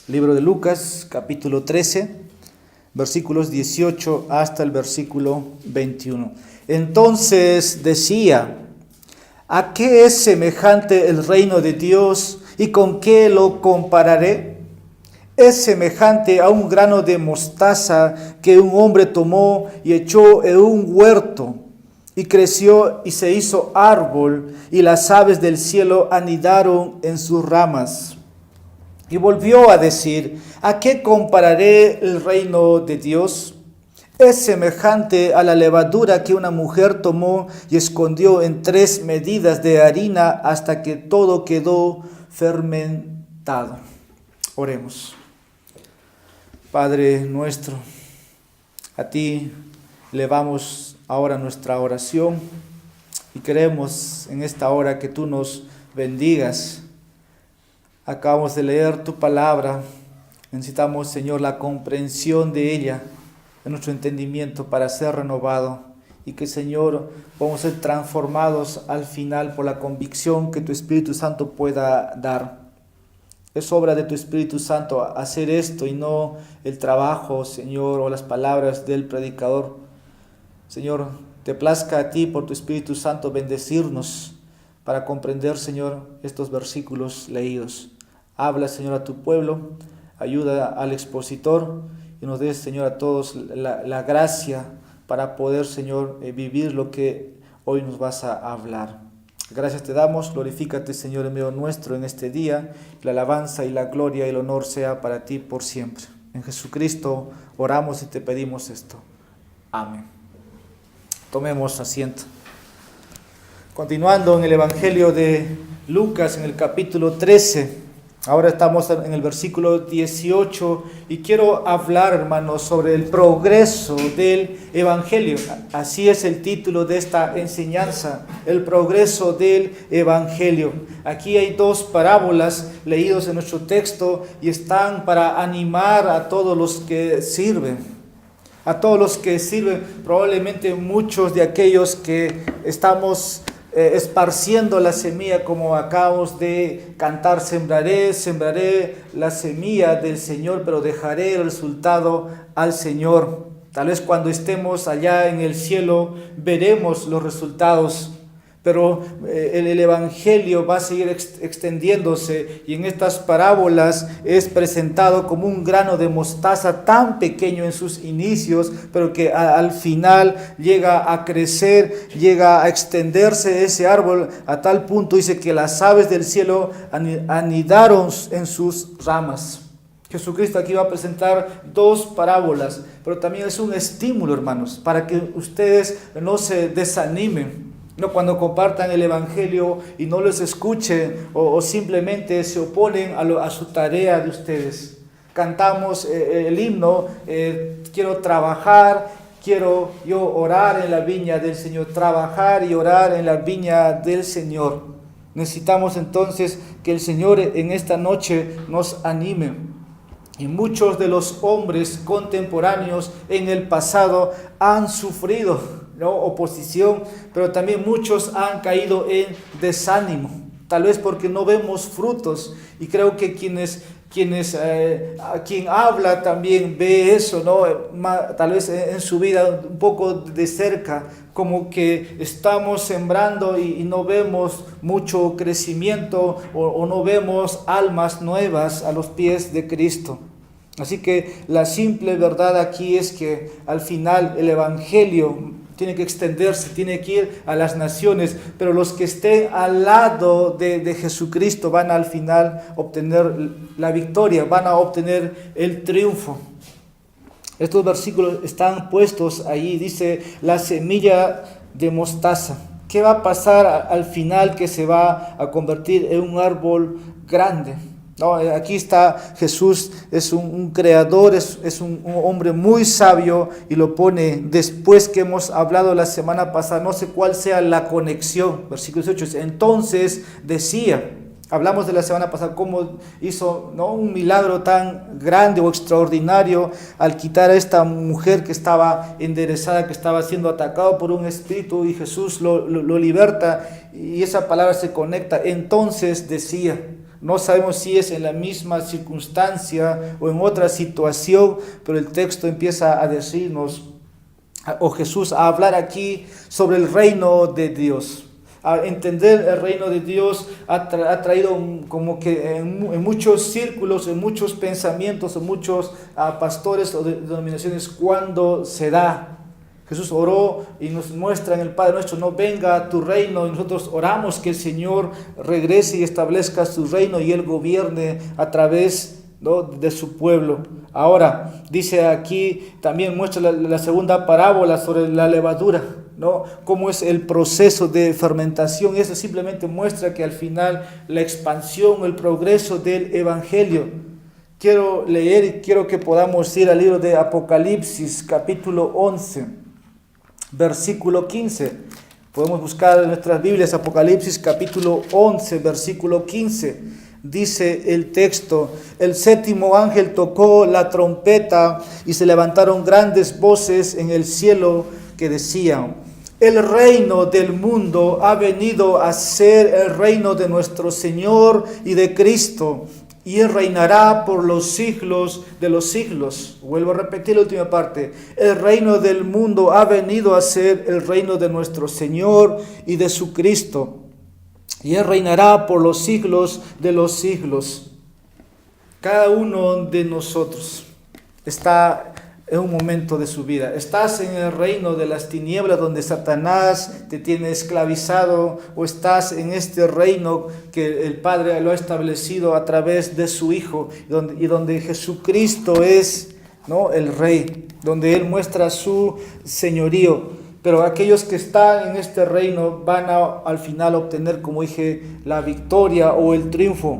Libro de Lucas, capítulo 13, versículos 18 hasta el versículo 21. Entonces decía: ¿a qué es semejante el reino de Dios y con qué lo compararé? Es semejante a un grano de mostaza que un hombre tomó y echó en un huerto, y creció y se hizo árbol, y las aves del cielo anidaron en sus ramas. Y volvió a decir: ¿a qué compararé el reino de Dios? Es semejante a la levadura que una mujer tomó y escondió en 3 medidas de harina hasta que todo quedó fermentado. Oremos. Padre nuestro, a ti elevamos ahora nuestra oración y queremos en esta hora que tú nos bendigas. Acabamos de leer tu palabra, necesitamos, Señor, la comprensión de ella, de nuestro entendimiento para ser renovado y que, Señor, vamos a ser transformados al final por la convicción que tu Espíritu Santo pueda dar. Es obra de tu Espíritu Santo hacer esto y no el trabajo, Señor, o las palabras del predicador. Señor, te plazca a ti por tu Espíritu Santo bendecirnos para comprender, Señor, estos versículos leídos. Habla, Señor, a tu pueblo, ayuda al expositor y nos des, Señor, a todos la gracia para poder, Señor, vivir lo que hoy nos vas a hablar. Gracias te damos, glorifícate, Señor, en medio nuestro en este día. La alabanza y la gloria y el honor sea para ti por siempre. En Jesucristo oramos y te pedimos esto. Amén. Tomemos asiento. Continuando en el Evangelio de Lucas, en el capítulo 13. Ahora estamos en el versículo 18 y quiero hablar, hermanos, sobre el progreso del Evangelio. Así es el título de esta enseñanza, el progreso del Evangelio. Aquí hay 2 parábolas leídos en nuestro texto y están para animar a todos los que sirven. A todos los que sirven, probablemente muchos de aquellos que estamos esparciendo la semilla, como acabamos de cantar: sembraré la semilla del Señor, pero dejaré el resultado al Señor. Tal vez cuando estemos allá en el cielo veremos los resultados, pero el Evangelio va a seguir extendiéndose y en estas parábolas es presentado como un grano de mostaza tan pequeño en sus inicios, pero que al final llega a crecer, llega a extenderse ese árbol a tal punto, dice, que las aves del cielo anidaron en sus ramas. Jesucristo aquí va a presentar 2 parábolas, pero también es un estímulo, hermanos, para que ustedes no se desanimen. No, cuando compartan el Evangelio y no los escuchen o simplemente se oponen a su tarea de ustedes. Cantamos el himno, quiero trabajar, quiero yo orar en la viña del Señor, trabajar y orar en la viña del Señor. Necesitamos entonces que el Señor en esta noche nos anime. Y muchos de los hombres contemporáneos en el pasado han sufrido, ¿no?, oposición, pero también muchos han caído en desánimo, tal vez porque no vemos frutos, y creo que quien habla también ve eso, ¿no?, tal vez en su vida un poco de cerca, como que estamos sembrando y no vemos mucho crecimiento o no vemos almas nuevas a los pies de Cristo. Así que la simple verdad aquí es que al final el Evangelio tiene que extenderse, tiene que ir a las naciones, pero los que estén al lado de Jesucristo van al final a obtener la victoria, van a obtener el triunfo. Estos versículos están puestos ahí, dice la semilla de mostaza. ¿Qué va a pasar al final? Que se va a convertir en un árbol grande. No, aquí está Jesús, es un creador, es un hombre muy sabio y lo pone después que hemos hablado la semana pasada. No sé cuál sea la conexión. Versículo 18. Entonces decía, hablamos de la semana pasada cómo hizo, ¿no?, un milagro tan grande o extraordinario al quitar a esta mujer que estaba enderezada, que estaba siendo atacado por un espíritu, y Jesús lo liberta, y esa palabra se conecta. Entonces decía. No sabemos si es en la misma circunstancia o en otra situación, pero el texto empieza a decirnos, o Jesús a hablar aquí sobre el reino de Dios. A entender el reino de Dios ha traído como que en muchos círculos, en muchos pensamientos, en muchos pastores o denominaciones, cuando se da. Jesús oró y nos muestra en el Padre Nuestro, no venga a tu reino, y nosotros oramos que el Señor regrese y establezca su reino y Él gobierne a través, ¿no?, de su pueblo. Ahora, dice aquí, también muestra la segunda parábola sobre la levadura, ¿no? Cómo es el proceso de fermentación. Eso simplemente muestra que al final la expansión, el progreso del Evangelio. Quiero leer y quiero que podamos ir al libro de Apocalipsis, capítulo 11, versículo 15. Podemos buscar en nuestras Biblias Apocalipsis, capítulo 11, versículo 15. Dice el texto: el séptimo ángel tocó la trompeta y se levantaron grandes voces en el cielo que decían: el reino del mundo ha venido a ser el reino de nuestro Señor y de Cristo, y Él reinará por los siglos de los siglos. Vuelvo a repetir la última parte. El reino del mundo ha venido a ser el reino de nuestro Señor y de su Cristo, y Él reinará por los siglos de los siglos. Cada uno de nosotros está en un momento de su vida. Estás en el reino de las tinieblas donde Satanás te tiene esclavizado, o estás en este reino que el Padre lo ha establecido a través de su Hijo, y donde Jesucristo es, ¿no?, el Rey, donde Él muestra su señorío. Pero aquellos que están en este reino van al final obtener, como dije, la victoria o el triunfo.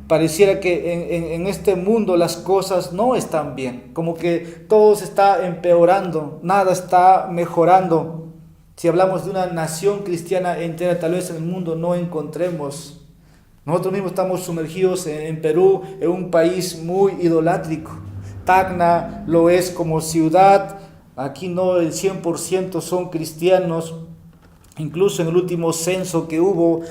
Pareciera que en este mundo las cosas no están bien, como que todo se está empeorando, nada está mejorando. Si hablamos de una nación cristiana entera, tal vez en el mundo no encontremos. Nosotros mismos estamos sumergidos en Perú, en un país muy idolátrico. Tacna lo es como ciudad. Aquí no, el 100% son cristianos. Incluso en el último censo que hubo,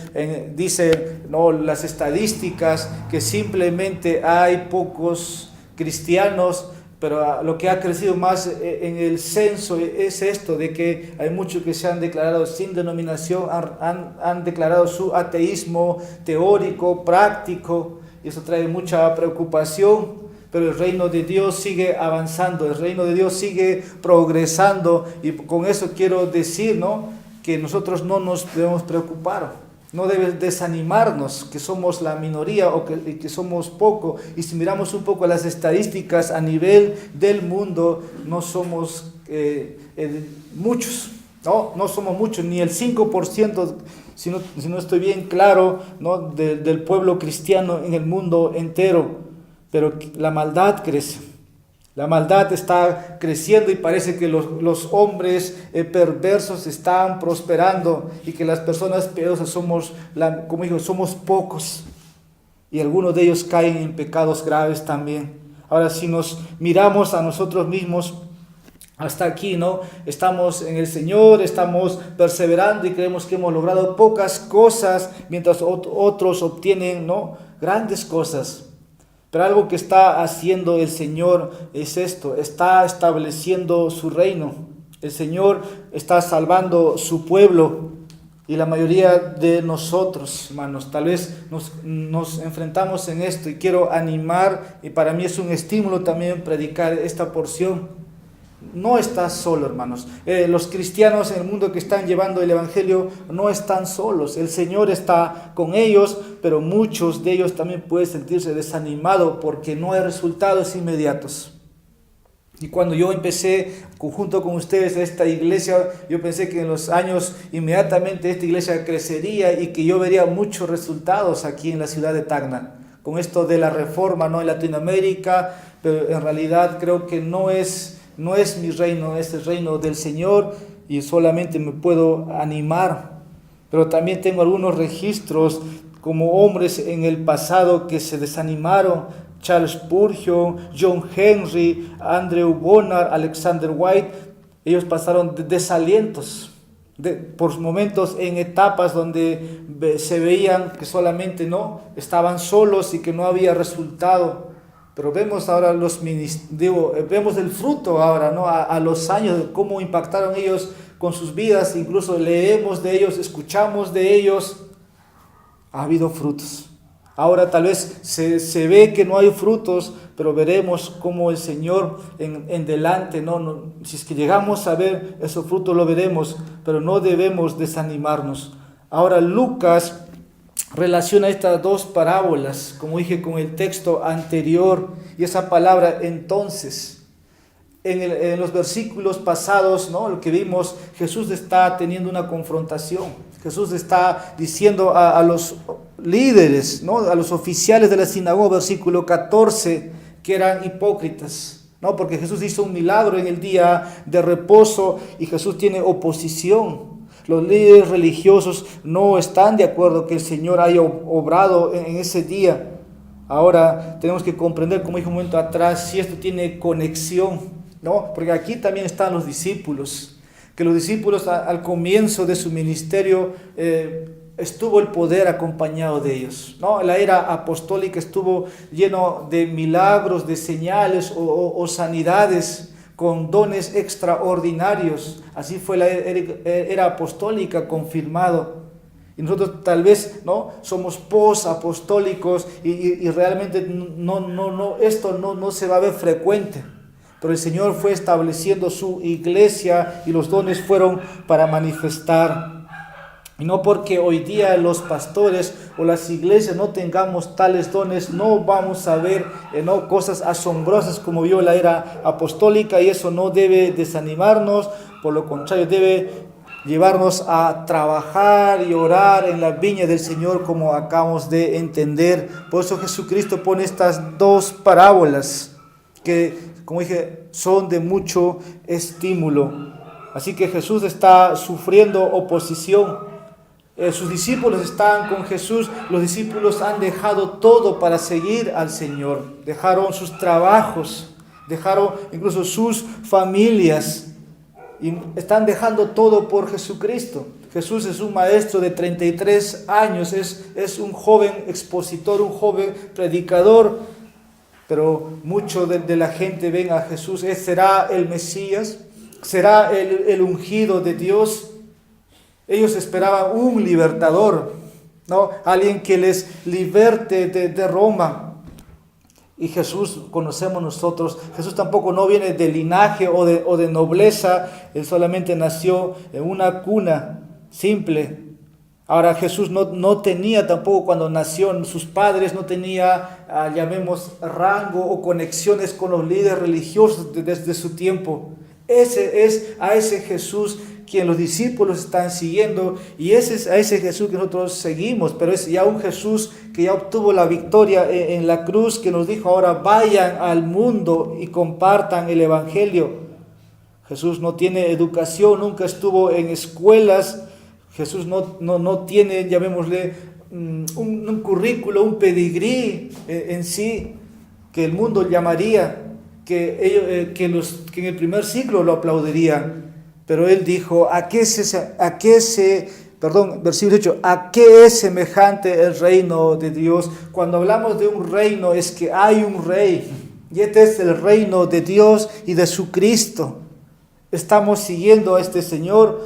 dicen, no, las estadísticas, que simplemente hay pocos cristianos, pero lo que ha crecido más en el censo es esto, de que hay muchos que se han declarado sin denominación, han declarado su ateísmo teórico, práctico, y eso trae mucha preocupación. Pero el reino de Dios sigue avanzando, el reino de Dios sigue progresando, y con eso quiero decir, ¿no?, que nosotros no nos debemos preocupar, no debe desanimarnos que somos la minoría o que somos poco. Y si miramos un poco las estadísticas a nivel del mundo, no somos muchos, no somos muchos, ni el 5%, si no estoy bien claro, ¿no?, del pueblo cristiano en el mundo entero. Pero la maldad crece, la maldad está creciendo, y parece que los hombres perversos están prosperando, y que las personas piadosas somos pocos, y algunos de ellos caen en pecados graves también. Ahora, si nos miramos a nosotros mismos, hasta aquí, ¿no?, estamos en el Señor, estamos perseverando y creemos que hemos logrado pocas cosas, mientras otros obtienen, ¿no?, grandes cosas. Pero algo que está haciendo el Señor es esto: está estableciendo su reino. El Señor está salvando su pueblo, y la mayoría de nosotros, hermanos, tal vez nos enfrentamos en esto, y quiero animar, y para mí es un estímulo también predicar esta porción. No estás solo, hermanos. Los cristianos en el mundo que están llevando el Evangelio no están solos. El Señor está con ellos, pero muchos de ellos también pueden sentirse desanimados porque no hay resultados inmediatos. Y cuando yo empecé junto con ustedes esta iglesia, yo pensé que en los años inmediatamente esta iglesia crecería y que yo vería muchos resultados aquí en la ciudad de Tacna, con esto de la reforma, ¿no?, en Latinoamérica. Pero en realidad creo que no es mi reino, es el reino del Señor, y solamente me puedo animar. Pero también tengo algunos registros como hombres en el pasado que se desanimaron: Charles Spurgeon, John Henry, Andrew Bonar, Alexander White. Ellos pasaron desalientos, por momentos en etapas donde se veían que solamente no estaban solos y que no había resultado. Pero vemos ahora vemos el fruto ahora, ¿no? A los años, cómo impactaron ellos con sus vidas, incluso leemos de ellos, escuchamos de ellos. Ha habido frutos. Ahora tal vez se ve que no hay frutos, pero veremos cómo el Señor en delante, si es que llegamos a ver esos frutos lo veremos, pero no debemos desanimarnos. Ahora Lucas relaciona estas dos parábolas, como dije, con el texto anterior, y esa palabra entonces. En los versículos pasados, lo que vimos, Jesús está teniendo una confrontación. Jesús está diciendo a los líderes, a los oficiales de la sinagoga, versículo 14, que eran hipócritas, porque Jesús hizo un milagro en el día de reposo y Jesús tiene oposición. Los líderes religiosos no están de acuerdo que el Señor haya obrado en ese día. Ahora tenemos que comprender, como dije un momento atrás, si esto tiene conexión, porque aquí también están los discípulos, que los discípulos al comienzo de su ministerio estuvo el poder acompañado de ellos, La era apostólica estuvo lleno de milagros, de señales o sanidades con dones extraordinarios. Así fue la era apostólica confirmado. Y nosotros tal vez somos posapostólicos y realmente esto no se va a ver frecuente. Pero el Señor fue estableciendo su iglesia y los dones fueron para manifestar. Y no porque hoy día los pastores o las iglesias no tengamos tales dones, no vamos a ver cosas asombrosas como vio la era apostólica, y eso no debe desanimarnos, por lo contrario debe llevarnos a trabajar y orar en la viña del Señor, como acabamos de entender. Por eso Jesucristo pone estas dos parábolas que, como dije, son de mucho estímulo. Así que Jesús está sufriendo oposición. Sus discípulos están con Jesús. Los discípulos han dejado todo para seguir al Señor. Dejaron sus trabajos, dejaron incluso sus familias y están dejando todo por Jesucristo. Jesús es un maestro de 33 años, es un joven expositor, un joven predicador, pero mucho de la gente ven a Jesús, ¿será el Mesías? ¿Será el ungido de Dios? Ellos esperaban un libertador, alguien que les liberte de Roma. Y Jesús, conocemos nosotros, Jesús tampoco no viene de linaje o de nobleza. Él solamente nació en una cuna simple. Ahora Jesús no tenía tampoco, cuando nació, sus padres no tenía, llamemos, rango o conexiones con los líderes religiosos desde su tiempo. Ese es a ese Jesús quien los discípulos están siguiendo, y ese es a ese Jesús que nosotros seguimos, pero es ya un Jesús que ya obtuvo la victoria en la cruz, que nos dijo ahora vayan al mundo y compartan el evangelio. Jesús no tiene educación, nunca estuvo en escuelas. Jesús no tiene, llamémosle, un currículo, un pedigrí en sí, que el mundo llamaría, que en el primer siglo lo aplaudirían. Pero él dijo, ¿a qué es semejante el reino de Dios? Cuando hablamos de un reino es que hay un rey, y este es el reino de Dios y de su Cristo. Estamos siguiendo a este Señor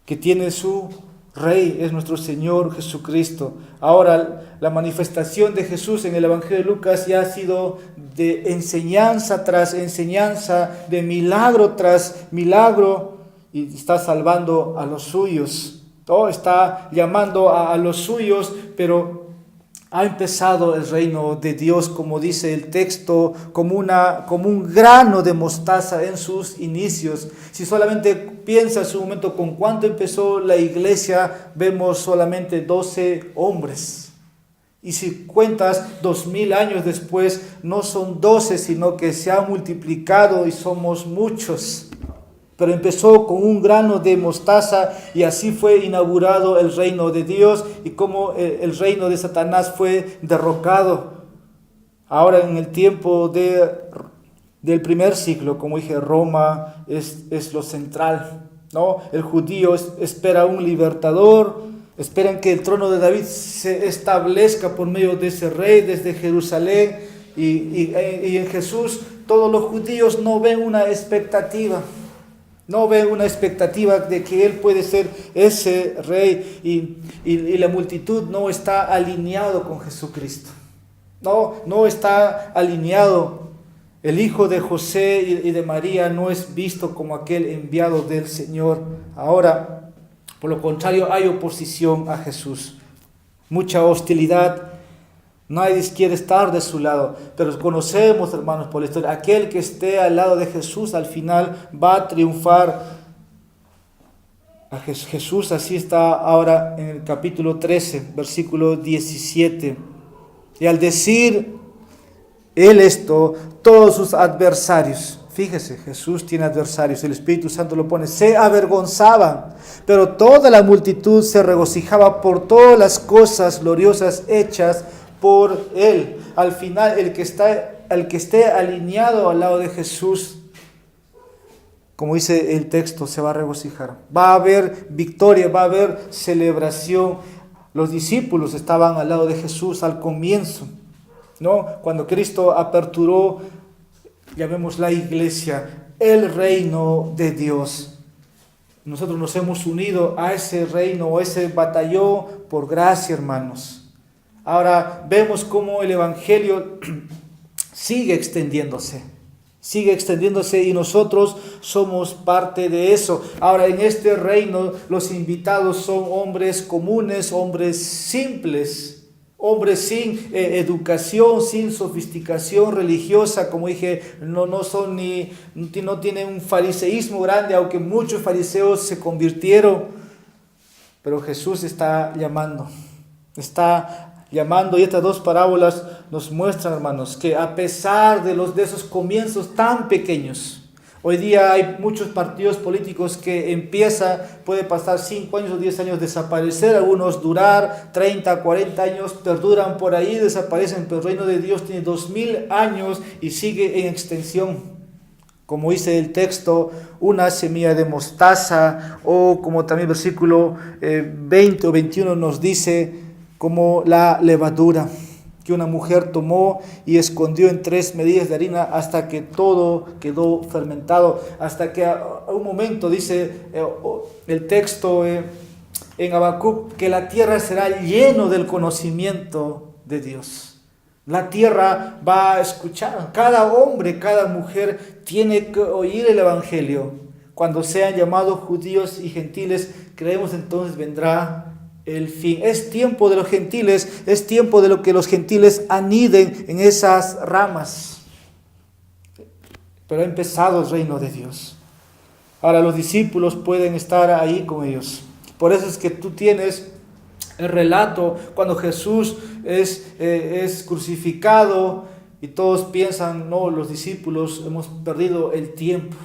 que tiene su Rey, es nuestro Señor Jesucristo. Ahora, la manifestación de Jesús en el Evangelio de Lucas ya ha sido de enseñanza tras enseñanza, de milagro tras milagro, y está salvando a los suyos. Está llamando a los suyos, pero ha empezado el reino de Dios, como dice el texto, como un grano de mostaza en sus inicios. Si solamente piensas un momento con cuánto empezó la iglesia, vemos solamente 12 hombres. Y si cuentas 2000 años después, no son 12, sino que se ha multiplicado y somos muchos. Pero empezó con un grano de mostaza, y así fue inaugurado el reino de Dios, y como el reino de Satanás fue derrocado. Ahora, en el tiempo del primer siglo, como dije, Roma es lo central. ¿no? El judío espera un libertador, esperan que el trono de David se establezca por medio de ese rey desde Jerusalén, y en Jesús todos los judíos no ven una expectativa. No ven una expectativa de que Él puede ser ese rey, y la multitud no está alineado con Jesucristo. No está alineado. El hijo de José y de María no es visto como aquel enviado del Señor. Ahora, por lo contrario, hay oposición a Jesús. Mucha hostilidad. Nadie quiere estar de su lado, pero conocemos, hermanos, por la historia, aquel que esté al lado de Jesús al final va a triunfar. A Jesús así está ahora en el capítulo 13, versículo 17. Y al decir Él esto, todos sus adversarios, fíjese, Jesús tiene adversarios, el Espíritu Santo lo pone, se avergonzaban, pero toda la multitud se regocijaba por todas las cosas gloriosas hechas por Él. Al final, el que esté alineado al lado de Jesús, como dice el texto, se va a regocijar. Va a haber victoria, va a haber celebración. Los discípulos estaban al lado de Jesús al comienzo, ¿no? Cuando Cristo aperturó, llamemos la iglesia, el reino de Dios. Nosotros nos hemos unido a ese reino, a ese batallón por gracia, hermanos. Ahora vemos cómo el Evangelio sigue extendiéndose y nosotros somos parte de eso. Ahora, en este reino los invitados son hombres comunes, hombres simples, hombres sin educación, sin sofisticación religiosa, como dije, no tienen un fariseísmo grande, aunque muchos fariseos se convirtieron, pero Jesús está llamando, y estas dos parábolas nos muestran, hermanos, que a pesar de esos comienzos tan pequeños, hoy día hay muchos partidos políticos que puede pasar 5 años o 10 años desaparecer, algunos durar 30, 40 años, perduran por ahí, desaparecen, pero el reino de Dios tiene 2000 años y sigue en extensión. Como dice el texto, una semilla de mostaza, o como también el versículo 20 o 21 nos dice, como la levadura que una mujer tomó y escondió en 3 medidas de harina hasta que todo quedó fermentado, hasta que a un momento dice el texto en Habacuc, que la tierra será lleno del conocimiento de Dios. La tierra va a escuchar, cada hombre, cada mujer tiene que oír el Evangelio. Cuando sean llamados judíos y gentiles, creemos entonces vendrá el fin. Es tiempo de los gentiles, es tiempo de lo que los gentiles aniden en esas ramas. Pero ha empezado el reino de Dios. Ahora los discípulos pueden estar ahí con ellos. Por eso es que tú tienes el relato cuando Jesús es crucificado y todos piensan, no, los discípulos hemos perdido el tiempo.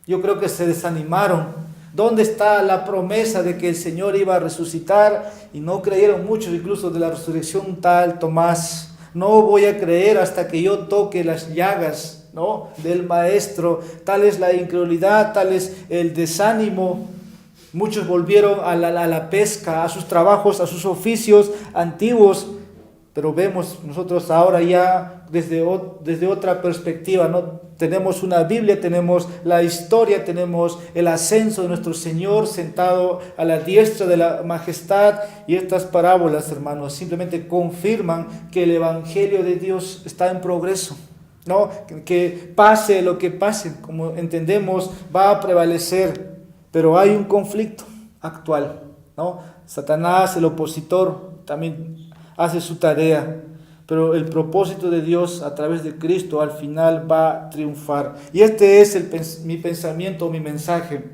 Yo creo que se desanimaron. ¿Dónde está la promesa de que el Señor iba a resucitar? Y no creyeron muchos, incluso de la resurrección tal Tomás. No voy a creer hasta que yo toque las llagas, ¿no?, del Maestro. Tal es la incredulidad, tal es el desánimo. Muchos volvieron a la pesca, a sus trabajos, a sus oficios antiguos. Pero vemos nosotros ahora ya desde otra perspectiva, ¿no? Tenemos una Biblia, tenemos la historia, tenemos el ascenso de nuestro Señor sentado a la diestra de la majestad, y estas parábolas, hermanos, simplemente confirman que el Evangelio de Dios está en progreso, ¿no? Que pase lo que pase, como entendemos, va a prevalecer, pero hay un conflicto actual, ¿no? Satanás, el opositor, también hace su tarea, pero el propósito de Dios a través de Cristo al final va a triunfar. Y este es mi pensamiento, mi mensaje.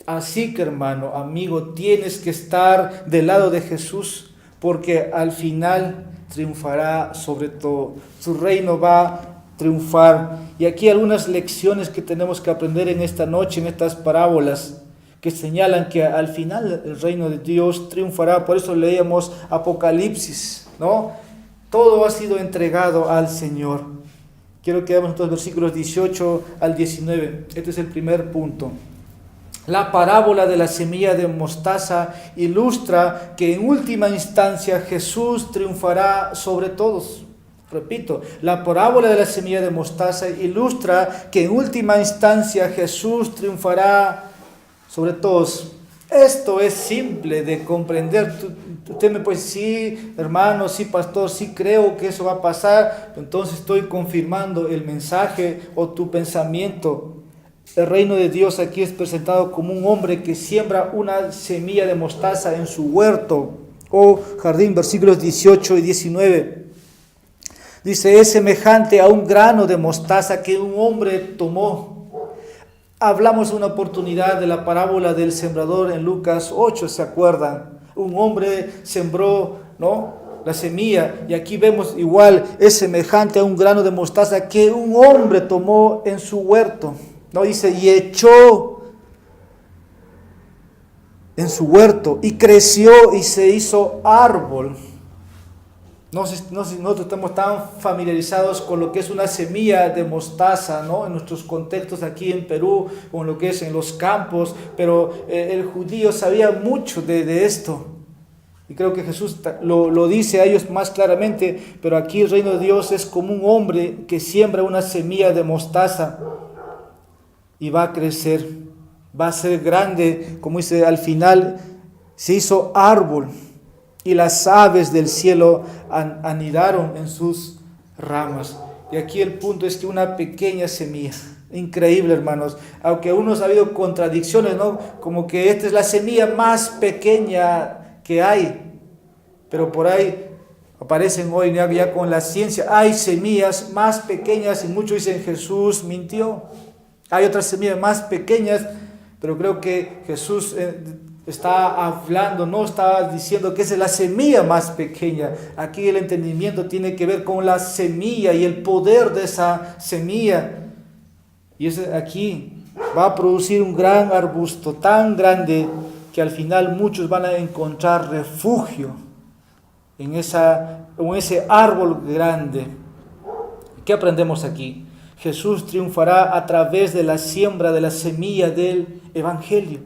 Así que, hermano, amigo, tienes que estar del lado de Jesús, porque al final triunfará sobre todo. Su reino va a triunfar. Y aquí algunas lecciones que tenemos que aprender en esta noche, en estas parábolas, que señalan que al final el reino de Dios triunfará. Por eso leíamos Apocalipsis, ¿no? Todo ha sido entregado al Señor. Quiero que veamos estos versículos 18 al 19. Este es el primer punto. La parábola de la semilla de mostaza ilustra que en última instancia Jesús triunfará sobre todos. Repito, la parábola de la semilla de mostaza ilustra que en última instancia Jesús triunfará sobre todos. Esto es simple de comprender. Usted me puede decir, sí, hermano, sí, pastor, sí creo que eso va a pasar. Entonces estoy confirmando el mensaje o tu pensamiento. El reino de Dios aquí es presentado como un hombre que siembra una semilla de mostaza en su huerto o jardín, versículos 18 y 19. Dice, es semejante a un grano de mostaza que un hombre tomó. Hablamos de una oportunidad de la parábola del sembrador en Lucas 8, ¿se acuerdan? Un hombre sembró, ¿no?, la semilla, y aquí vemos igual, es semejante a un grano de mostaza que un hombre tomó en su huerto. No dice, y echó en su huerto, y creció y se hizo árbol. No sé si nosotros estamos tan familiarizados con lo que es una semilla de mostaza, ¿no?, en nuestros contextos aquí en Perú, con lo que es en los campos, pero el judío sabía mucho de esto. Y creo que Jesús lo dice a ellos más claramente, pero aquí el reino de Dios es como un hombre que siembra una semilla de mostaza y va a crecer, va a ser grande, como dice al final, se hizo árbol. Y las aves del cielo anidaron en sus ramas. Y aquí el punto es que una pequeña semilla, increíble, hermanos, aunque unos ha habido contradicciones, ¿no?, como que esta es la semilla más pequeña que hay, pero por ahí aparecen hoy ya con la ciencia, hay semillas más pequeñas y muchos dicen Jesús mintió. Hay otras semillas más pequeñas, pero creo que Jesús está hablando, no está diciendo que esa es la semilla más pequeña. Aquí el entendimiento tiene que ver con la semilla y el poder de esa semilla. Y ese aquí va a producir un gran arbusto tan grande que al final muchos van a encontrar refugio en ese árbol grande. ¿Qué aprendemos aquí? Jesús triunfará a través de la siembra de la semilla del Evangelio.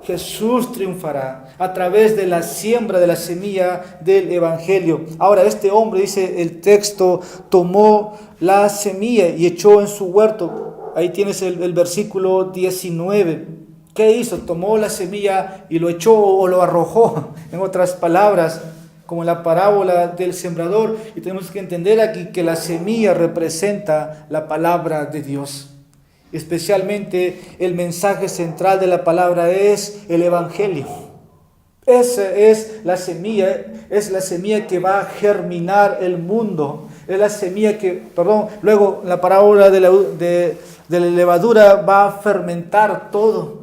Jesús triunfará a través de la siembra de la semilla del Evangelio. Ahora, este hombre, dice el texto, tomó la semilla y echó en su huerto. Ahí tienes el versículo 19. ¿Qué hizo? Tomó la semilla y lo echó o lo arrojó, en otras palabras, como en la parábola del sembrador. Y tenemos que entender aquí que la semilla representa la palabra de Dios. Especialmente el mensaje central de la palabra es el Evangelio. Esa es la semilla que va a germinar el mundo. Es la semilla luego la parábola de la levadura va a fermentar todo.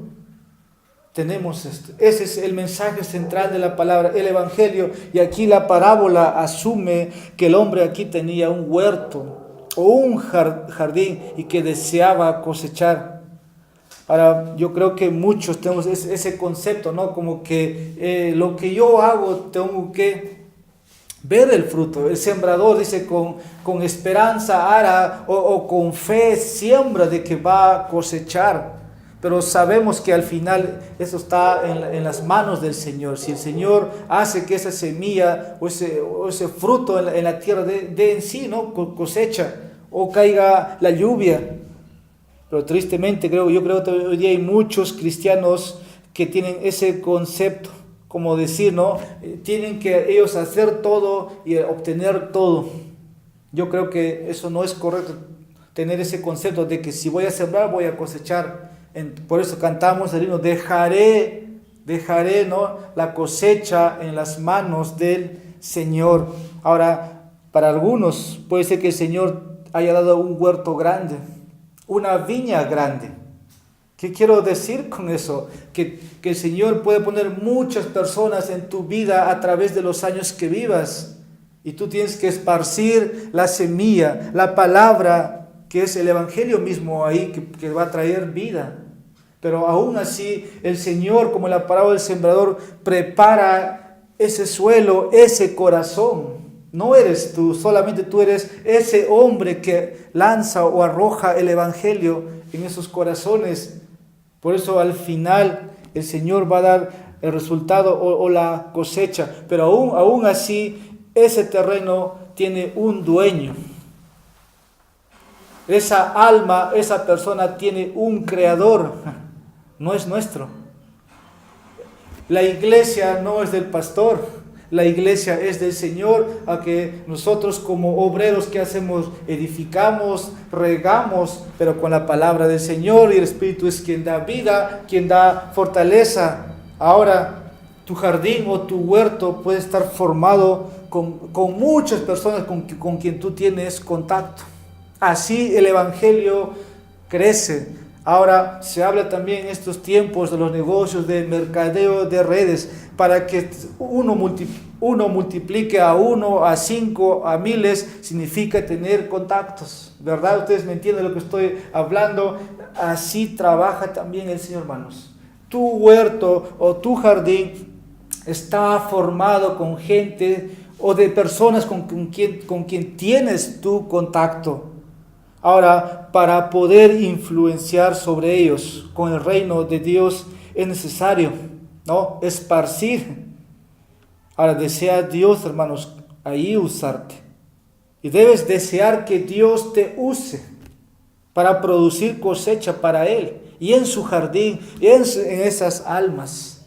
Tenemos esto. Ese es el mensaje central de la palabra, el Evangelio. Y aquí la parábola asume que el hombre aquí tenía un huerto o un jardín y que deseaba cosechar. Ahora, yo creo que muchos tenemos ese concepto, ¿no? Como que lo que yo hago tengo que ver el fruto. El sembrador dice con esperanza hará o con fe siembra de que va a cosechar. Pero sabemos que al final eso está en las manos del Señor. Si el Señor hace que esa semilla o ese fruto en la tierra de en sí, ¿no?, cosecha, o caiga la lluvia. Pero tristemente yo creo que hoy día hay muchos cristianos que tienen ese concepto, como decir, ¿no?, tienen que ellos hacer todo y obtener todo. Yo creo que eso no es correcto, tener ese concepto de que si voy a sembrar voy a cosechar. Por eso cantamos el himno, dejaré, ¿no?, la cosecha en las manos del Señor. Ahora, para algunos puede ser que el Señor haya dado un huerto grande, una viña grande. ¿Qué quiero decir con eso? Que el Señor puede poner muchas personas en tu vida a través de los años que vivas. Y tú tienes que esparcir la semilla, la palabra, que es el Evangelio mismo ahí, que va a traer vida. Pero aún así, el Señor, como en la parábola del sembrador, prepara ese suelo, ese corazón. No eres tú, solamente tú eres ese hombre que lanza o arroja el Evangelio en esos corazones. Por eso al final el Señor va a dar el resultado o la cosecha. Pero aún así, ese terreno tiene un dueño. Esa alma, esa persona tiene un creador. No es nuestro. La iglesia no es del pastor. La iglesia es del Señor, a que nosotros como obreros, ¿qué hacemos? Edificamos, regamos, pero con la palabra del Señor, y el Espíritu es quien da vida, quien da fortaleza. Ahora, tu jardín o tu huerto puede estar formado con muchas personas con quien tú tienes contacto. Así el Evangelio crece. Ahora se habla también en estos tiempos de los negocios, de mercadeo de redes, para que uno multiplique a 1, a 5, a miles, significa tener contactos, ¿verdad? Ustedes me entienden lo que estoy hablando. Así trabaja también el Señor, hermanos. Tu huerto o tu jardín está formado con gente o de personas con quien tienes tu contacto. Ahora, para poder influenciar sobre ellos con el reino de Dios es necesario, ¿no?, esparcir. Ahora, desea Dios, hermanos, ahí usarte. Y debes desear que Dios te use para producir cosecha para Él y en su jardín y en esas almas.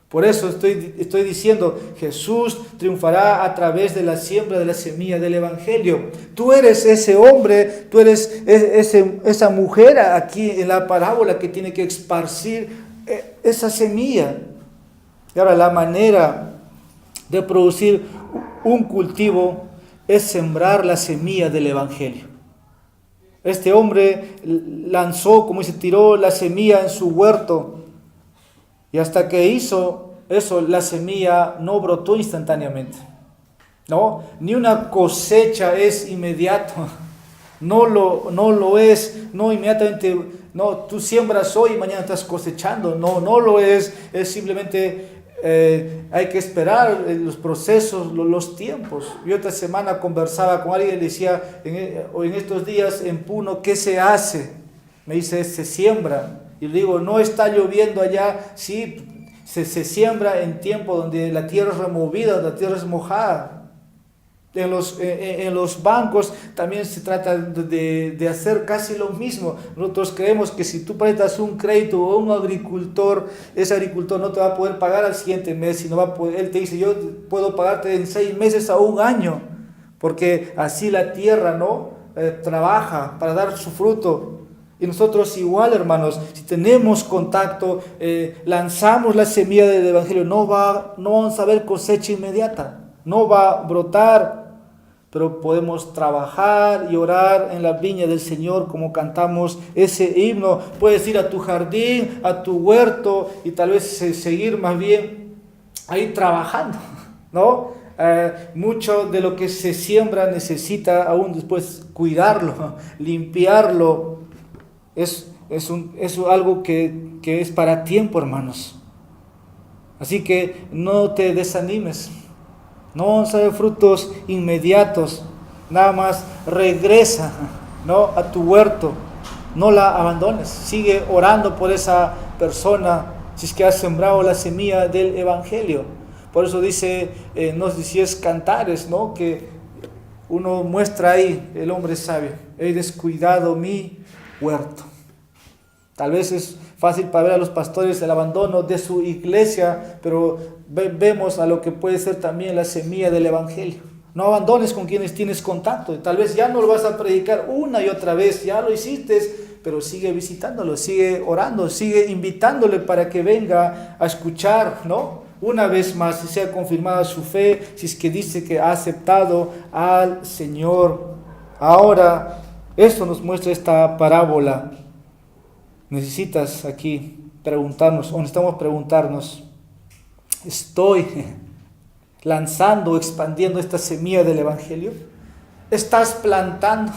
Por eso estoy diciendo, Jesús triunfará a través de la siembra de la semilla del Evangelio. Tú eres ese hombre, tú eres esa mujer aquí en la parábola que tiene que esparcir esa semilla. Y ahora la manera de producir un cultivo es sembrar la semilla del Evangelio. Este hombre lanzó, como dice, tiró la semilla en su huerto. Y hasta que hizo eso, la semilla no brotó instantáneamente. ¿No? Ni una cosecha es inmediato. No lo es. No inmediatamente. No, tú siembras hoy y mañana estás cosechando. No lo es. Es simplemente hay que esperar los procesos, los tiempos. Yo esta semana conversaba con alguien y le decía, en estos días en Puno, ¿qué se hace? Me dice, se siembra. Y le digo, no está lloviendo allá. Sí, se siembra en tiempo donde la tierra es removida, la tierra es mojada. En los bancos también se trata de hacer casi lo mismo. Nosotros creemos que si tú prestas un crédito a un agricultor, ese agricultor no te va a poder pagar al siguiente mes, sino él te dice, yo puedo pagarte en 6 meses a 1 año, porque así la tierra, ¿no?, trabaja para dar su fruto. Y nosotros igual, hermanos, si tenemos contacto, lanzamos la semilla del Evangelio, no vamos a ver cosecha inmediata, no va a brotar, pero podemos trabajar y orar en la viña del Señor como cantamos ese himno. Puedes ir a tu jardín, a tu huerto y tal vez seguir más bien ahí trabajando, ¿no? Mucho de lo que se siembra necesita aún después cuidarlo, limpiarlo. Es algo que es para tiempo, hermanos. Así que no te desanimes. No vamos a ver frutos inmediatos. Nada más regresa, ¿no?, a tu huerto. No la abandones. Sigue orando por esa persona si es que has sembrado la semilla del Evangelio. Por eso dice, no sé si es Cantares, ¿no?, que uno muestra ahí, el hombre sabio, he descuidado mi huerto. Tal vez es fácil para ver a los pastores el abandono de su iglesia, pero vemos a lo que puede ser también la semilla del Evangelio. No abandones con quienes tienes contacto. Tal vez ya no lo vas a predicar una y otra vez, ya lo hiciste, pero sigue visitándolo, sigue orando, sigue invitándole para que venga a escuchar, ¿no?, una vez más, si sea confirmada su fe, si es que dice que ha aceptado al Señor. Ahora, esto nos muestra esta parábola. Necesitas aquí preguntarnos, o necesitamos preguntarnos, ¿estoy lanzando, expandiendo esta semilla del Evangelio? ¿Estás plantando?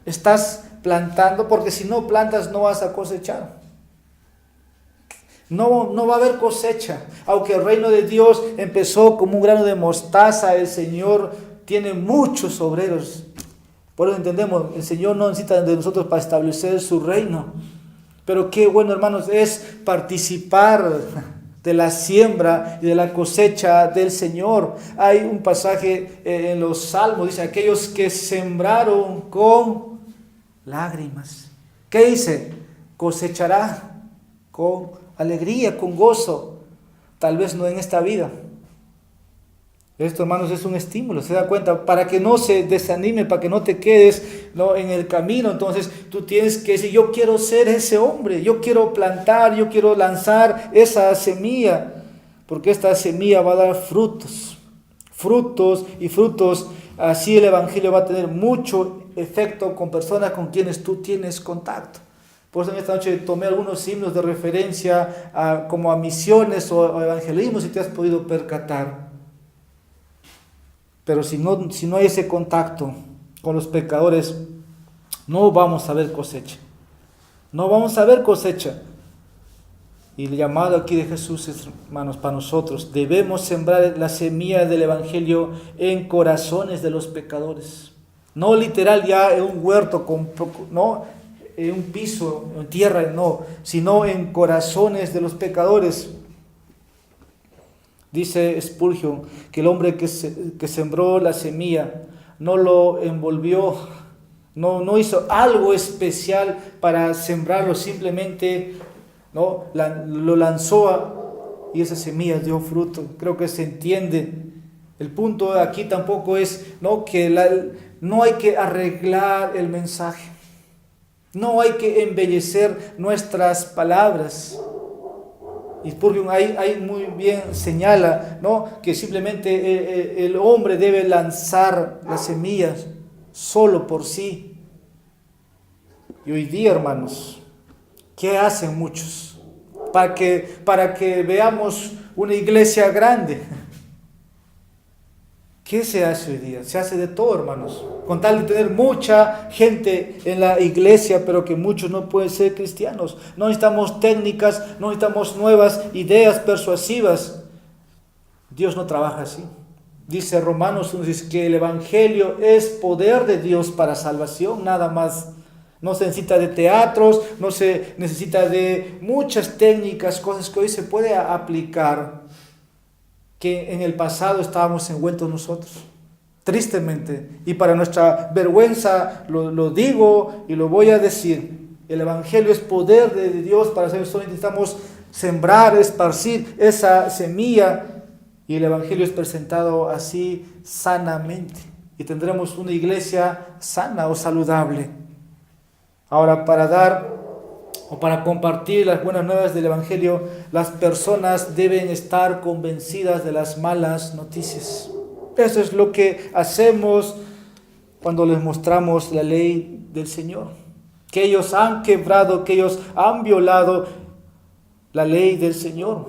¿Estás plantando? Porque si no plantas no vas a cosechar. No va a haber cosecha. Aunque el reino de Dios empezó como un grano de mostaza, el Señor tiene muchos obreros. Por eso entendemos, el Señor no necesita de nosotros para establecer su reino. Pero qué bueno, hermanos, es participar de la siembra y de la cosecha del Señor. Hay un pasaje en los Salmos, dice, aquellos que sembraron con lágrimas. ¿Qué dice? Cosechará con alegría, con gozo. Tal vez no en esta vida. Esto, hermanos, es un estímulo, se da cuenta, para que no se desanime, para que no te quedes, ¿no?, en el camino. Entonces tú tienes que decir, yo quiero ser ese hombre, yo quiero plantar, yo quiero lanzar esa semilla, porque esta semilla va a dar frutos, frutos y frutos. Así el Evangelio va a tener mucho efecto con personas con quienes tú tienes contacto. Por eso en esta noche tomé algunos signos de referencia como a misiones o evangelismo, si te has podido percatar. Pero si no hay ese contacto con los pecadores, no vamos a ver cosecha. No vamos a ver cosecha. Y el llamado aquí de Jesús es, hermanos, para nosotros. Debemos sembrar la semilla del Evangelio en corazones de los pecadores. No literal ya en un huerto, no en un piso, en tierra, no, sino en corazones de los pecadores. Dice Spurgeon que el hombre que sembró la semilla no lo envolvió, no hizo algo especial para sembrarlo, simplemente, ¿no?, lo lanzó y esa semilla dio fruto. Creo que se entiende. El punto aquí tampoco es, ¿no?, que no hay que arreglar el mensaje, no hay que embellecer nuestras palabras. Y Spurgeon ahí muy bien señala, ¿no?, que simplemente el hombre debe lanzar las semillas solo por sí. Y hoy día, hermanos, ¿qué hacen muchos? Para que veamos una iglesia grande. ¿Qué se hace hoy día? Se hace de todo, hermanos. Con tal de tener mucha gente en la iglesia, pero que muchos no pueden ser cristianos. No necesitamos técnicas, no necesitamos nuevas ideas persuasivas. Dios no trabaja así. Dice Romanos 1, dice que el Evangelio es poder de Dios para salvación, nada más. No se necesita de teatros, no se necesita de muchas técnicas, cosas que hoy se puede aplicar, que en el pasado estábamos envueltos nosotros, tristemente, y para nuestra vergüenza lo digo y lo voy a decir. El Evangelio es poder de Dios para hacer esto. Necesitamos sembrar, esparcir esa semilla, y el Evangelio es presentado así sanamente, y tendremos una iglesia sana o saludable. Ahora, para compartir las buenas nuevas del Evangelio, las personas deben estar convencidas de las malas noticias. Eso es lo que hacemos cuando les mostramos la ley del Señor. Que ellos han quebrado, que ellos han violado la ley del Señor.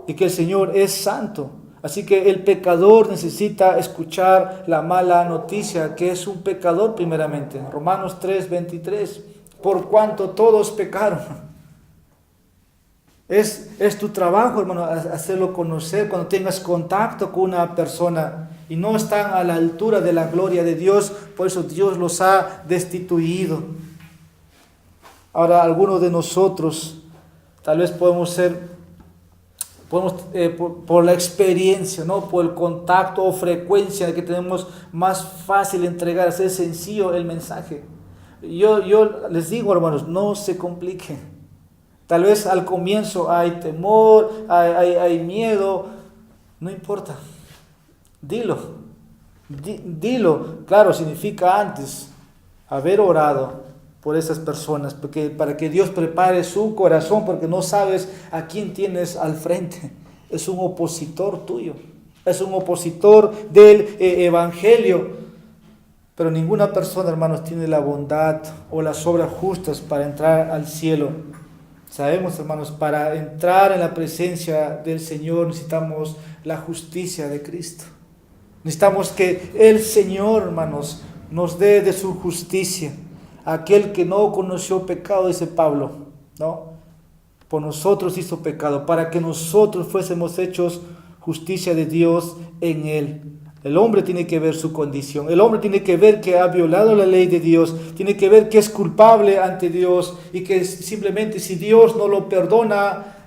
Y que el Señor es santo. Así que el pecador necesita escuchar la mala noticia, que es un pecador primeramente. Romanos 3:23. Por cuanto todos pecaron. Es tu trabajo, hermano, hacerlo conocer cuando tengas contacto con una persona y no están a la altura de la gloria de Dios, por eso Dios los ha destituido. Ahora, algunos de nosotros tal vez podemos por la experiencia, ¿no?, por el contacto o frecuencia que tenemos, más fácil entregar, hacer sencillo el mensaje. Yo les digo, hermanos, no se compliquen. Tal vez al comienzo hay temor, hay miedo, no importa. Dilo. Claro, significa antes haber orado por esas personas, para que Dios prepare su corazón, porque no sabes a quién tienes al frente. Es un opositor tuyo, es un opositor del Evangelio. Pero ninguna persona, hermanos, tiene la bondad o las obras justas para entrar al cielo. Sabemos, hermanos, para entrar en la presencia del Señor necesitamos la justicia de Cristo. Necesitamos que el Señor, hermanos, nos dé de su justicia. Aquel que no conoció pecado, dice Pablo, ¿no?, por nosotros hizo pecado, para que nosotros fuésemos hechos justicia de Dios en Él. El hombre tiene que ver su condición. El hombre tiene que ver que ha violado la ley de Dios. Tiene que ver que es culpable ante Dios y que simplemente si Dios no lo perdona,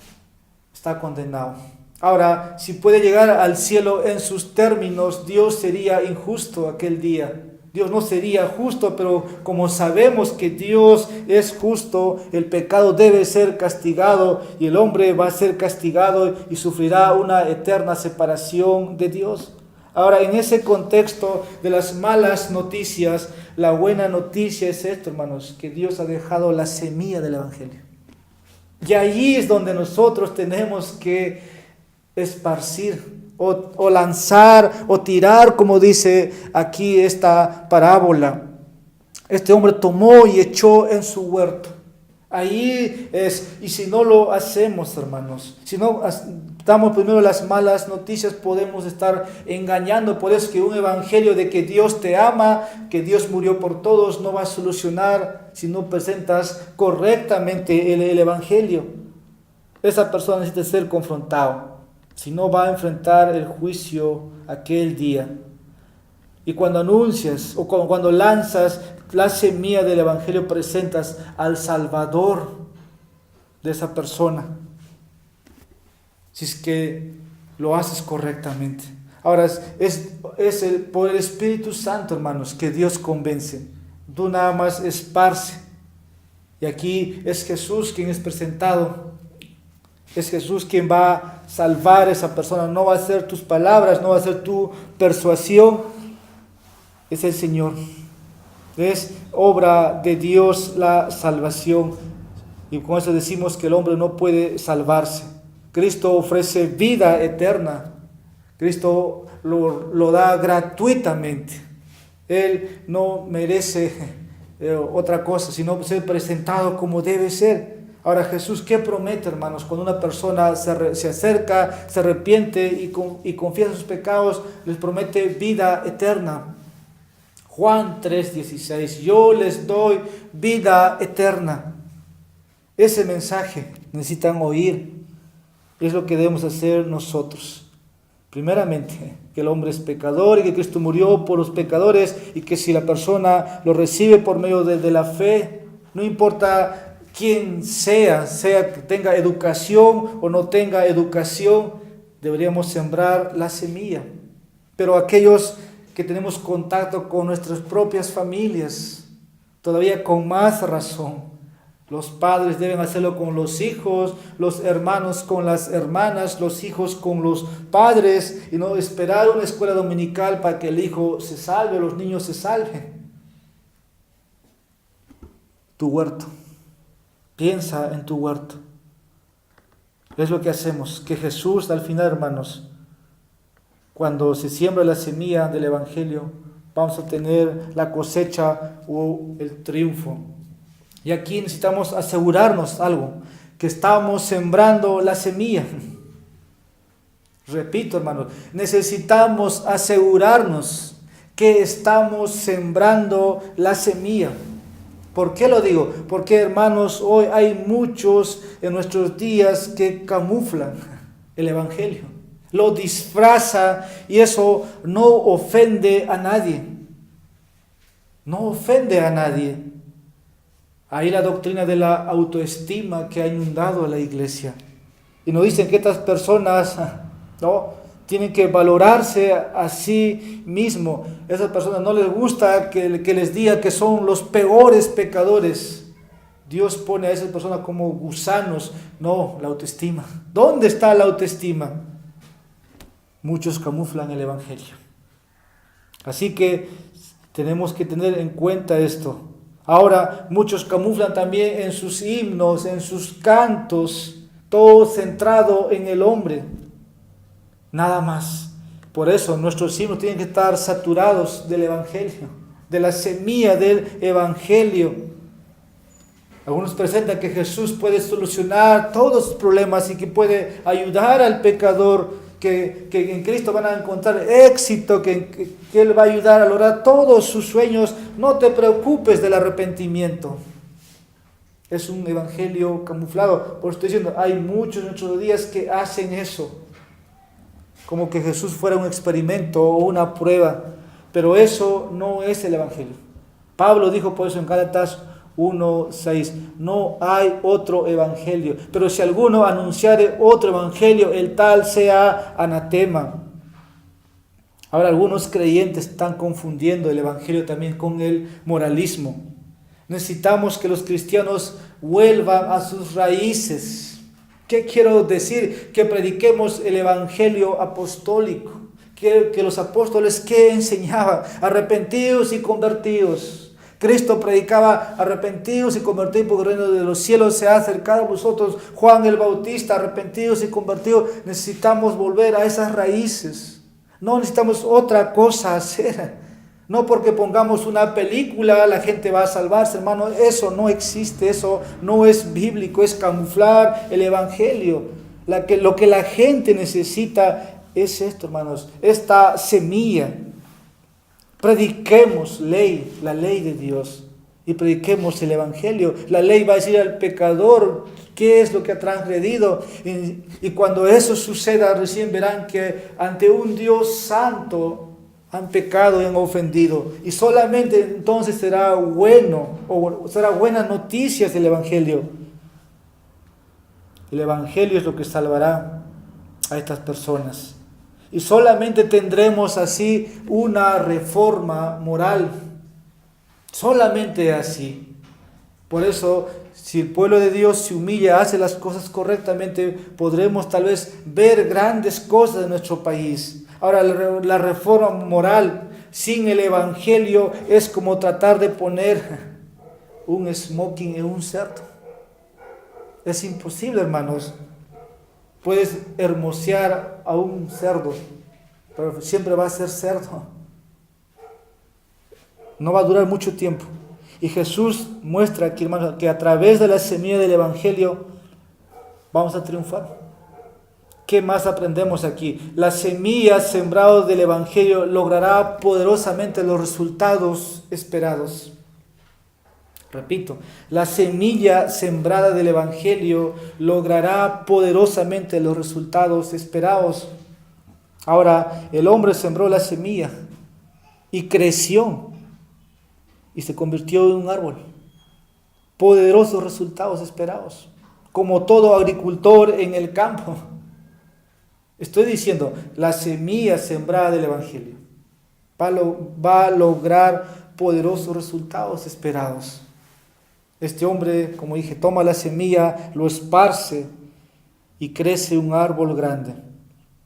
está condenado. Ahora, si puede llegar al cielo en sus términos, Dios sería injusto aquel día. Dios no sería justo, pero como sabemos que Dios es justo, el pecado debe ser castigado y el hombre va a ser castigado y sufrirá una eterna separación de Dios. Ahora, en ese contexto de las malas noticias, la buena noticia es esto, hermanos, que Dios ha dejado la semilla del Evangelio. Y allí es donde nosotros tenemos que esparcir o lanzar o tirar, como dice aquí esta parábola. Este hombre tomó y echó en su huerto. Ahí es, y si no lo hacemos, hermanos, si no damos primero las malas noticias, podemos estar engañando. Por eso que un evangelio de que Dios te ama, que Dios murió por todos, no va a solucionar si no presentas correctamente el evangelio. Esa persona necesita ser confrontado, si no va a enfrentar el juicio aquel día. Y cuando anuncias o cuando lanzas la semilla del evangelio, presentas al Salvador de esa persona, si es que lo haces correctamente. Ahora es por el Espíritu Santo, hermanos, que Dios convence. Tú nada más esparce. Y aquí es Jesús quien es presentado. Es Jesús quien va a salvar a esa persona. No va a ser tus palabras, no va a ser tu persuasión. Es el Señor. Es obra de Dios la salvación. Y con eso decimos que el hombre no puede salvarse. Cristo ofrece vida eterna. Cristo lo da gratuitamente. Él no merece otra cosa, sino ser presentado como debe ser. Ahora, Jesús, ¿qué promete, hermanos? Cuando una persona se acerca, se arrepiente y confiesa sus pecados, les promete vida eterna. Juan 3:16, yo les doy vida eterna. Ese mensaje necesitan oír. Es lo que debemos hacer nosotros. Primeramente, que el hombre es pecador y que Cristo murió por los pecadores y que si la persona lo recibe por medio de la fe, no importa quién sea que tenga educación o no tenga educación, deberíamos sembrar la semilla. Pero aquellos que tenemos contacto con nuestras propias familias, todavía con más razón. Los padres deben hacerlo con los hijos, los hermanos con las hermanas, los hijos con los padres, y no esperar una escuela dominical para que el hijo se salve, los niños se salven. Tu huerto. Piensa en tu huerto. Es lo que hacemos, que Jesús al final, hermanos, cuando se siembra la semilla del Evangelio, vamos a tener la cosecha o el triunfo. Y aquí necesitamos asegurarnos algo, que estamos sembrando la semilla. Repito, hermanos, necesitamos asegurarnos que estamos sembrando la semilla. ¿Por qué lo digo? Porque, hermanos, hoy hay muchos en nuestros días que camuflan el Evangelio, lo disfraza y eso no ofende a nadie. No ofende a nadie. Hay la doctrina de la autoestima que ha inundado a la iglesia. Y nos dicen que estas personas tienen que valorarse a sí mismos. A esas personas no les gusta que les diga que son los peores pecadores. Dios pone a esas personas como gusanos. No, la autoestima. ¿Dónde está la autoestima? Muchos camuflan el Evangelio. Así que tenemos que tener en cuenta esto. Ahora, muchos camuflan también en sus himnos, en sus cantos, todo centrado en el hombre. Nada más. Por eso nuestros himnos tienen que estar saturados del Evangelio, de la semilla del Evangelio. Algunos presentan que Jesús puede solucionar todos los problemas y que puede ayudar al pecador, que en Cristo van a encontrar éxito, que Él va a ayudar a lograr todos sus sueños. No te preocupes del arrepentimiento. Es un evangelio camuflado. Por eso estoy diciendo, hay muchos en nuestros días que hacen eso. como que Jesús fuera un experimento o una prueba, pero eso no es el Evangelio. Pablo dijo por eso en Gálatas 1:6, no hay otro evangelio, pero si alguno anunciare otro evangelio, el tal sea anatema. Ahora algunos creyentes están confundiendo el evangelio también con el moralismo. Necesitamos que los cristianos vuelvan a sus raíces. ¿Qué quiero decir? Que prediquemos el evangelio apostólico, que los apóstoles que enseñaban, arrepentidos y convertidos. Cristo predicaba, arrepentidos y convertidos porque el reino de los cielos se ha acercado a vosotros. Juan el Bautista, arrepentidos y convertidos. Necesitamos volver a esas raíces. No necesitamos otra cosa hacer. No porque pongamos una película la gente va a salvarse, hermano. Eso no existe, eso no es bíblico, es camuflar el evangelio. Lo que la gente necesita es esto, hermanos, esta semilla. Prediquemos la ley de Dios, y prediquemos el evangelio. La ley va a decir al pecador qué es lo que ha transgredido, y cuando eso suceda recién verán que ante un Dios santo han pecado y han ofendido, y solamente entonces será bueno, o será buenas noticias del evangelio. El evangelio es lo que salvará a estas personas. Y solamente tendremos así una reforma moral. Solamente así. Por eso, si el pueblo de Dios se humilla, hace las cosas correctamente, podremos tal vez ver grandes cosas en nuestro país. Ahora, la reforma moral sin el evangelio es como tratar de poner un smoking en un cerdo. Es imposible, hermanos. Puedes hermosear a un cerdo, pero siempre va a ser cerdo. No va a durar mucho tiempo. Y Jesús muestra aquí, hermanos, que a través de la semilla del evangelio vamos a triunfar. ¿Qué más aprendemos aquí? La semilla sembrada del evangelio logrará poderosamente los resultados esperados. Repito, la semilla sembrada del evangelio logrará poderosamente los resultados esperados. Ahora, el hombre sembró la semilla y creció y se convirtió en un árbol. Poderosos resultados esperados, como todo agricultor en el campo. Estoy diciendo, la semilla sembrada del evangelio va a lograr poderosos resultados esperados. Este hombre, como dije, toma la semilla, lo esparce y crece un árbol grande.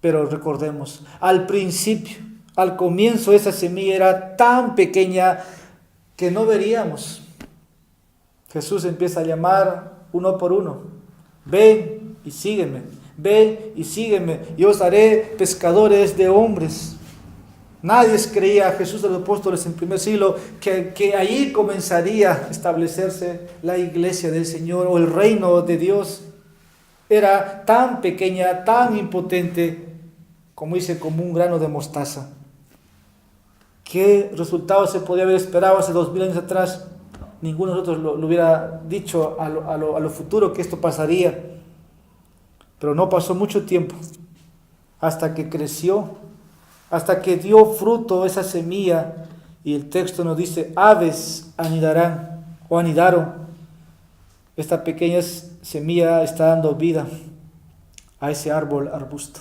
Pero recordemos, al principio, al comienzo, esa semilla era tan pequeña que no veríamos. Jesús empieza a llamar uno por uno. Ven y sígueme, ven y sígueme, yo os haré pescadores de hombres. Nadie creía a Jesús de los apóstoles en el primer siglo que ahí comenzaría a establecerse la iglesia del Señor o el reino de Dios. Era tan pequeña, tan impotente, como dice, como un grano de mostaza. ¿Qué resultado se podía haber esperado hace 2000 años atrás? Ninguno de nosotros lo hubiera dicho a lo futuro que esto pasaría. Pero no pasó mucho tiempo hasta que creció, hasta que dio fruto esa semilla, y el texto nos dice, aves anidarán o anidaron. Esta pequeña semilla está dando vida a ese arbusto,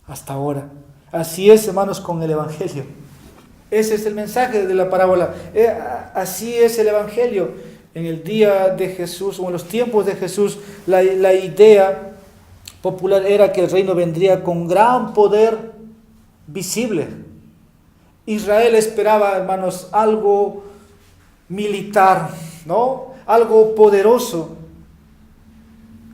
hasta ahora. Así es, hermanos, con el evangelio. Ese es el mensaje de la parábola. Así es el evangelio. En el día de Jesús, o en los tiempos de Jesús, la idea popular era que el reino vendría con gran poder visible. Israel esperaba, hermanos, algo militar, ¿no? Algo poderoso,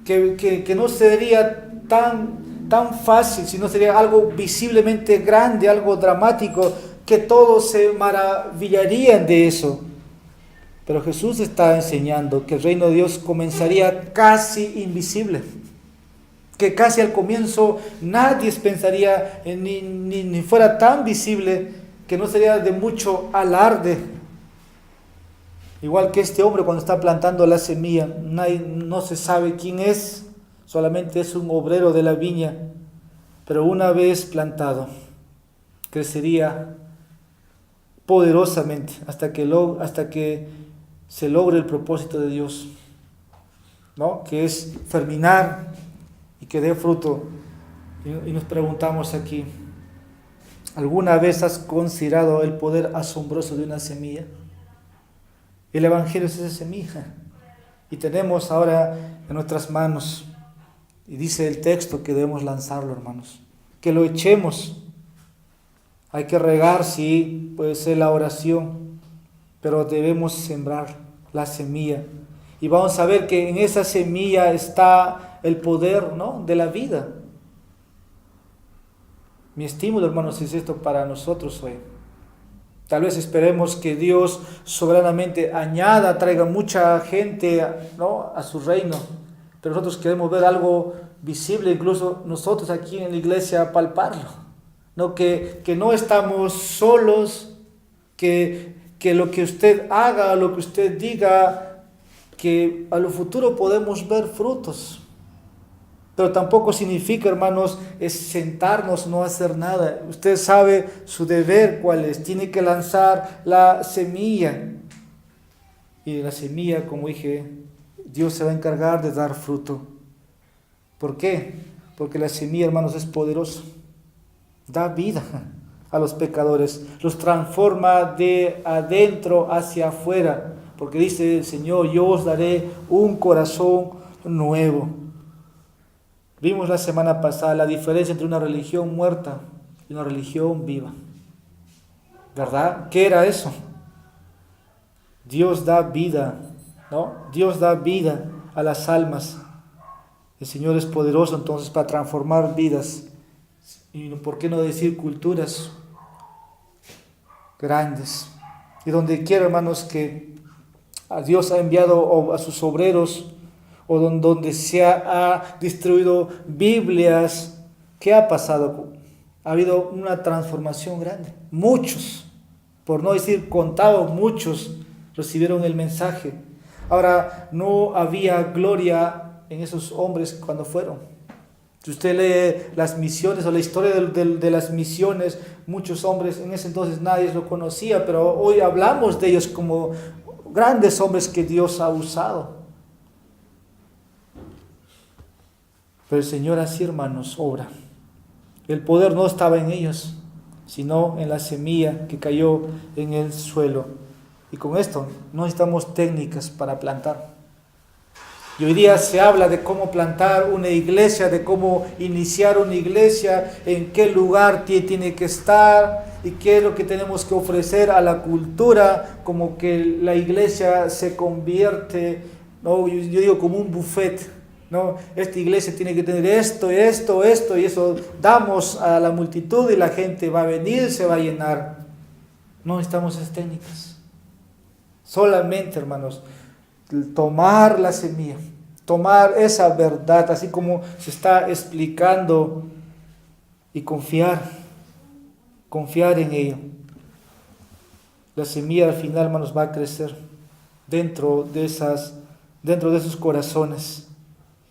que no sería tan fácil, sino sería algo visiblemente grande, algo dramático, que todos se maravillarían de eso. Pero Jesús está enseñando que el reino de Dios comenzaría casi invisible, que casi al comienzo nadie pensaría, ni fuera tan visible, que no sería de mucho alarde. Igual que este hombre cuando está plantando la semilla, no se sabe quién es, solamente es un obrero de la viña. pero una vez plantado, crecería poderosamente hasta que se logre el propósito de Dios, ¿no? Que es germinar y que dé fruto. Y nos preguntamos aquí, ¿alguna vez has considerado el poder asombroso de una semilla? El Evangelio es esa semilla y tenemos ahora en nuestras manos, y dice el texto que debemos lanzarlo, hermanos, que lo echemos. Hay que regar, sí, puede ser la oración, pero debemos sembrar la semilla. Y vamos a ver que en esa semilla está el poder, ¿no?, de la vida. Mi estímulo, hermanos, es esto para nosotros hoy. Tal vez esperemos que Dios soberanamente añada, traiga mucha gente, ¿no?, a su reino. Pero nosotros queremos ver algo visible, incluso nosotros aquí en la iglesia palparlo. No, que no estamos solos, que lo que usted haga, lo que usted diga, que a lo futuro podemos ver frutos. Pero tampoco significa, hermanos, es sentarnos, no hacer nada. Usted sabe su deber cuál es. Tiene que lanzar la semilla. Y la semilla, como dije, Dios se va a encargar de dar fruto. ¿Por qué? Porque la semilla, hermanos, es poderosa. Da vida a los pecadores. Los transforma de adentro hacia afuera. Porque dice el Señor, yo os daré un corazón nuevo. Vimos la semana pasada la diferencia entre una religión muerta y una religión viva. ¿Verdad? ¿Qué era eso? Dios da vida, ¿no? Dios da vida a las almas. El Señor es poderoso entonces para transformar vidas. Y por qué no decir culturas grandes. Y donde quiera, hermanos, que Dios ha enviado a sus obreros, o donde se ha distribuido Biblias, ¿qué ha pasado? Ha habido una transformación grande. Muchos, por no decir contados, muchos recibieron el mensaje. Ahora, no había gloria en esos hombres cuando fueron. Si usted lee las misiones o la historia de las misiones, muchos hombres en ese entonces nadie lo conocía, pero hoy hablamos de ellos como grandes hombres que Dios ha usado. Pero el Señor así, hermanos, obra. El poder no estaba en ellos, sino en la semilla que cayó en el suelo. Y con esto no necesitamos técnicas para plantar. Y hoy día se habla de cómo plantar una iglesia, de cómo iniciar una iglesia, en qué lugar tiene que estar y qué es lo que tenemos que ofrecer a la cultura, como que la iglesia se convierte, ¿no? Yo digo como un buffet. No, esta iglesia tiene que tener esto, y eso damos a la multitud y la gente va a venir, se va a llenar. No necesitamos esas técnicas. Solamente, hermanos, tomar la semilla, tomar esa verdad, así como se está explicando, y confiar en ello. La semilla al final, hermanos, va a crecer dentro de esos corazones.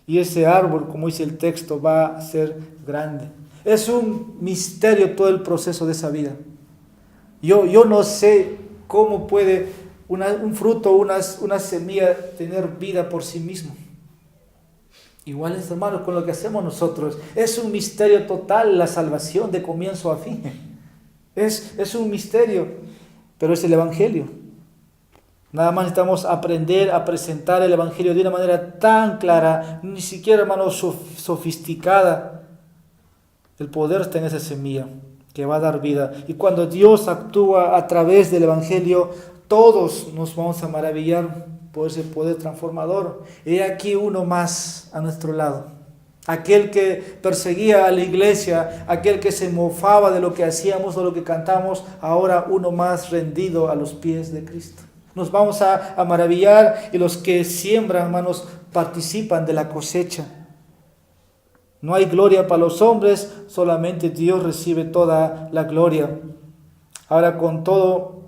Y ese árbol, como dice el texto, va a ser grande. Es un misterio todo el proceso de esa vida. Yo no sé cómo puede un fruto, una semilla tener vida por sí mismo. Igual es, hermanos, con lo que hacemos nosotros. Es un misterio total la salvación de comienzo a fin. Es un misterio, pero es el Evangelio. Nada más necesitamos aprender a presentar el Evangelio de una manera tan clara, ni siquiera, hermanos, sofisticada. El poder está en esa semilla que va a dar vida. Y cuando Dios actúa a través del Evangelio, todos nos vamos a maravillar por ese poder transformador. Y aquí uno más a nuestro lado. Aquel que perseguía a la iglesia, aquel que se mofaba de lo que hacíamos o lo que cantamos, ahora uno más rendido a los pies de Cristo. Nos vamos a maravillar, y los que siembran, hermanos, participan de la cosecha. No hay gloria para los hombres, solamente Dios recibe toda la gloria. Ahora, con todo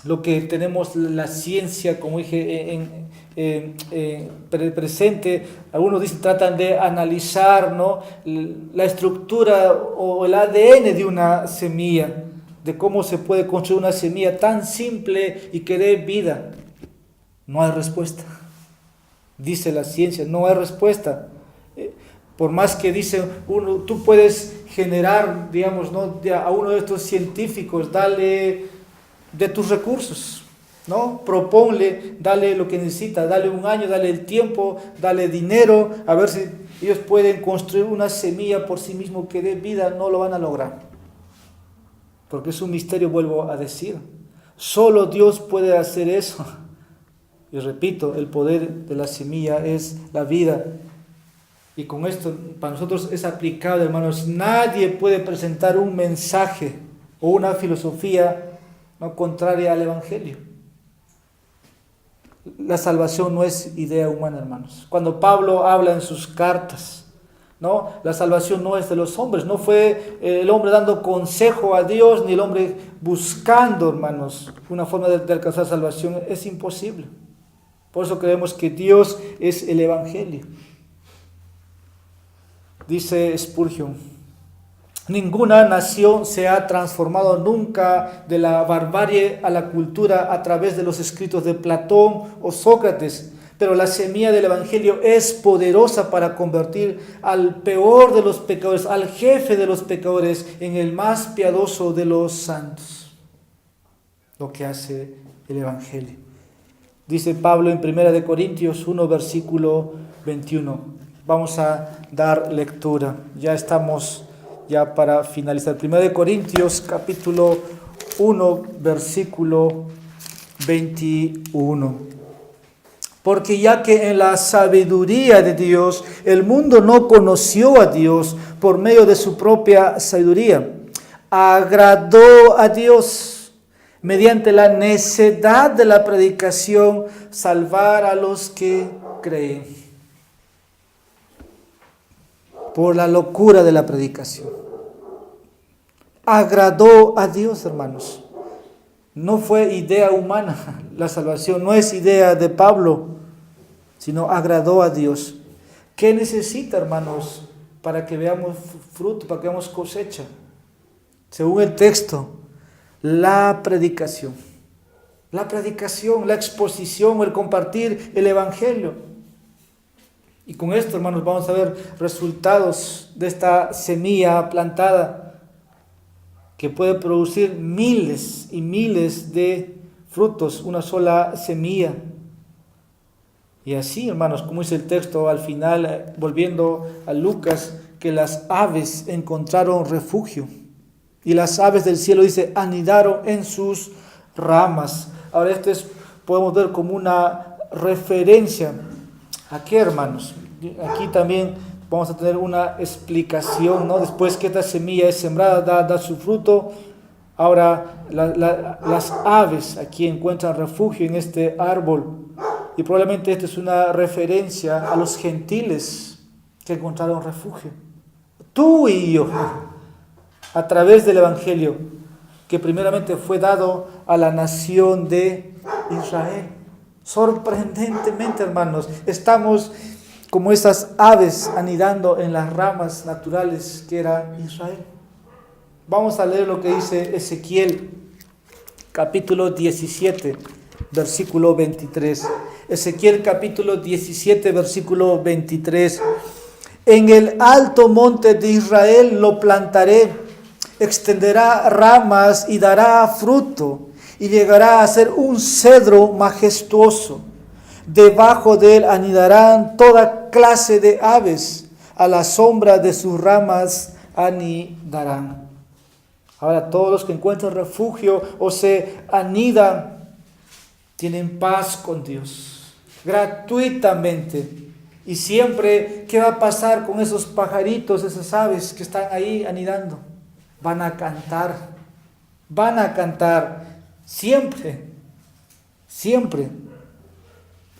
lo que tenemos, la ciencia, como dije, presente. Algunos dicen, tratan de analizar, ¿no?, la estructura o el ADN de una semilla, de cómo se puede construir una semilla tan simple y que dé vida. No hay respuesta. Dice la ciencia, no hay respuesta. Por más que dice uno, tú puedes generar, digamos, ¿no?, a uno de estos científicos, dale de tus recursos, ¿no? Proponle, dale lo que necesita, dale un año, dale el tiempo, dale dinero, a ver si ellos pueden construir una semilla por sí mismos que dé vida. No lo van a lograr, porque es un misterio, vuelvo a decir. Solo Dios puede hacer eso. Y repito, el poder de la semilla es la vida. Y con esto para nosotros es aplicable, hermanos. Nadie puede presentar un mensaje o una filosofía, ¿no?, contraria al Evangelio. La salvación no es idea humana, hermanos. Cuando Pablo habla en sus cartas, ¿no?, la salvación no es de los hombres. No fue el hombre dando consejo a Dios, ni el hombre buscando, hermanos, una forma de alcanzar salvación. Es imposible. Por eso creemos que Dios es el Evangelio. Dice Spurgeon, ninguna nación se ha transformado nunca de la barbarie a la cultura a través de los escritos de Platón o Sócrates, pero la semilla del Evangelio es poderosa para convertir al peor de los pecadores, al jefe de los pecadores, en el más piadoso de los santos. Lo que hace el Evangelio. Dice Pablo en 1 Corintios 1, versículo 21. Vamos a dar lectura. Ya estamos para finalizar. 1 Corintios capítulo 1, versículo 21. Porque ya que en la sabiduría de Dios el mundo no conoció a Dios por medio de su propia sabiduría, agradó a Dios mediante la necedad de la predicación salvar a los que creen. Por la locura de la predicación. Agradó a Dios, hermanos. No fue idea humana. La salvación no es idea de Pablo, sino agradó a Dios. ¿Qué necesita, hermanos, para que veamos fruto, para que veamos cosecha? Según el texto, la predicación. La predicación, la exposición, el compartir el Evangelio. Y con esto, hermanos, vamos a ver resultados de esta semilla plantada que puede producir miles y miles de frutos, una sola semilla. Y así, hermanos, como dice el texto al final, volviendo a Lucas, que las aves encontraron refugio. Y las aves del cielo, dice, anidaron en sus ramas. Ahora esto podemos ver como una referencia. ¿A qué, hermanos? Aquí también vamos a tener una explicación, ¿no? Después que esta semilla es sembrada, da su fruto. Ahora las aves aquí encuentran refugio en este árbol. Y probablemente esta es una referencia a los gentiles que encontraron refugio. Tú y yo, a través del Evangelio, que primeramente fue dado a la nación de Israel. Sorprendentemente, hermanos, estamos como esas aves anidando en las ramas naturales que era Israel. Vamos a leer lo que dice Ezequiel, capítulo 17, versículo 23. Ezequiel, capítulo 17, versículo 23. En el alto monte de Israel lo plantaré, extenderá ramas y dará fruto, y llegará a ser un cedro majestuoso. Debajo de él anidarán toda clase de aves, a la sombra de sus ramas anidarán. Ahora todos los que encuentran refugio o se anidan, tienen paz con Dios, gratuitamente. Y siempre, ¿qué va a pasar con esos pajaritos, esas aves que están ahí anidando? Van a cantar, siempre, siempre.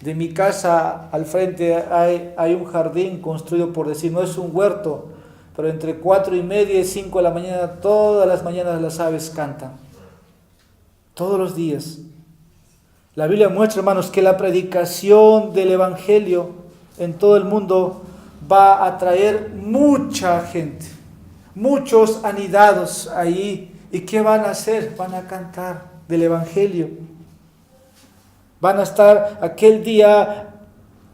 De mi casa al frente hay un jardín construido, por decir, no es un huerto, pero entre 4:30 y 5 de la mañana, todas las mañanas las aves cantan. Todos los días. La Biblia muestra, hermanos, que la predicación del Evangelio en todo el mundo va a atraer mucha gente, muchos anidados ahí. ¿Y qué van a hacer? Van a cantar del Evangelio. Van a estar aquel día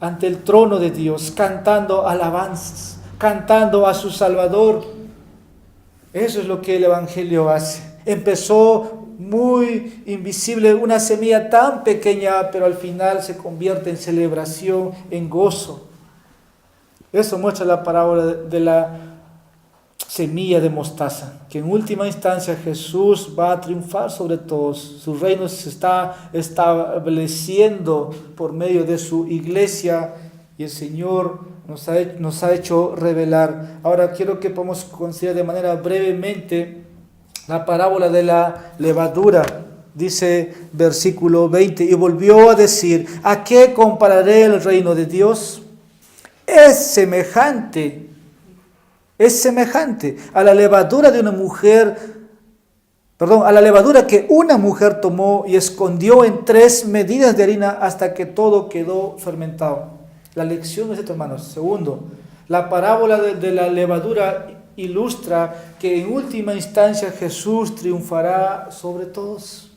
ante el trono de Dios, cantando alabanzas, cantando a su Salvador. Eso es lo que el Evangelio hace. Empezó muy invisible, una semilla tan pequeña, pero al final se convierte en celebración, en gozo. Eso muestra la parábola de la semilla de mostaza, que en última instancia Jesús va a triunfar sobre todos. Su reino se está estableciendo por medio de su iglesia y el Señor nos ha hecho revelar. Ahora quiero que podamos considerar de manera brevemente la parábola de la levadura. Dice versículo 20, y volvió a decir: ¿a qué compararé el reino de Dios? Es semejante a la levadura de una mujer, a la levadura que una mujer tomó y escondió en 3 medidas de harina hasta que todo quedó fermentado. La lección es esto, hermanos. Segundo, la parábola de la levadura ilustra que en última instancia Jesús triunfará sobre todos.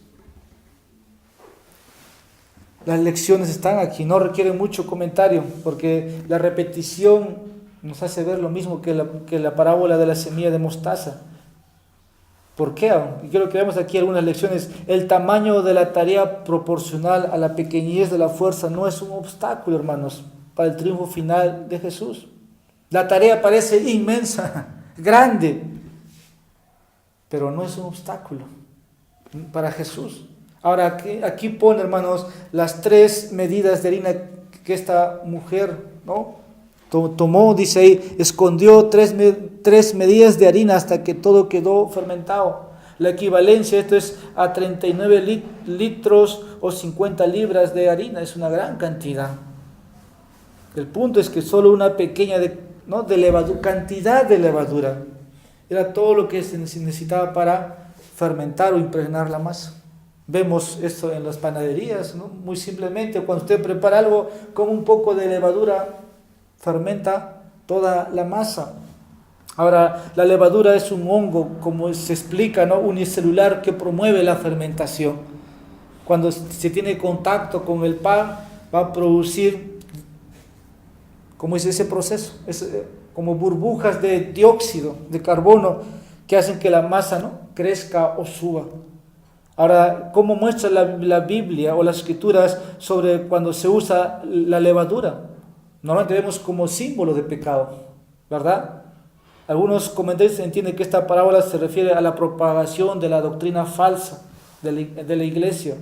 Las lecciones están aquí, no requieren mucho comentario, porque la repetición nos hace ver lo mismo que la parábola de la semilla de mostaza. ¿Por qué? Y quiero que veamos aquí algunas lecciones. El tamaño de la tarea proporcional a la pequeñez de la fuerza no es un obstáculo, hermanos, para el triunfo final de Jesús. La tarea parece inmensa, grande, pero no es un obstáculo para Jesús. Ahora, aquí pone, hermanos, las 3 medidas de harina que esta mujer, ¿no?, tomó, dice ahí, escondió 3 medidas de harina hasta que todo quedó fermentado. La equivalencia, esto es a 39 litros o 50 libras de harina, es una gran cantidad. El punto es que solo una pequeña cantidad de levadura era todo lo que se necesitaba para fermentar o impregnar la masa. Vemos esto en las panaderías, ¿no? Muy simplemente, cuando usted prepara algo, con un poco de levadura fermenta toda la masa. Ahora, la levadura es un hongo, como se explica, ¿no?, unicelular, que promueve la fermentación. Cuando se tiene contacto con el pan, va a producir, como es ese proceso, como burbujas de dióxido de carbono que hacen que la masa, ¿no?, crezca o suba. Ahora, ¿cómo muestra la Biblia o las Escrituras sobre cuando se usa la levadura? Normalmente vemos como símbolo de pecado, ¿verdad? Algunos comentarios entienden que esta parábola se refiere a la propagación de la doctrina falsa de la iglesia.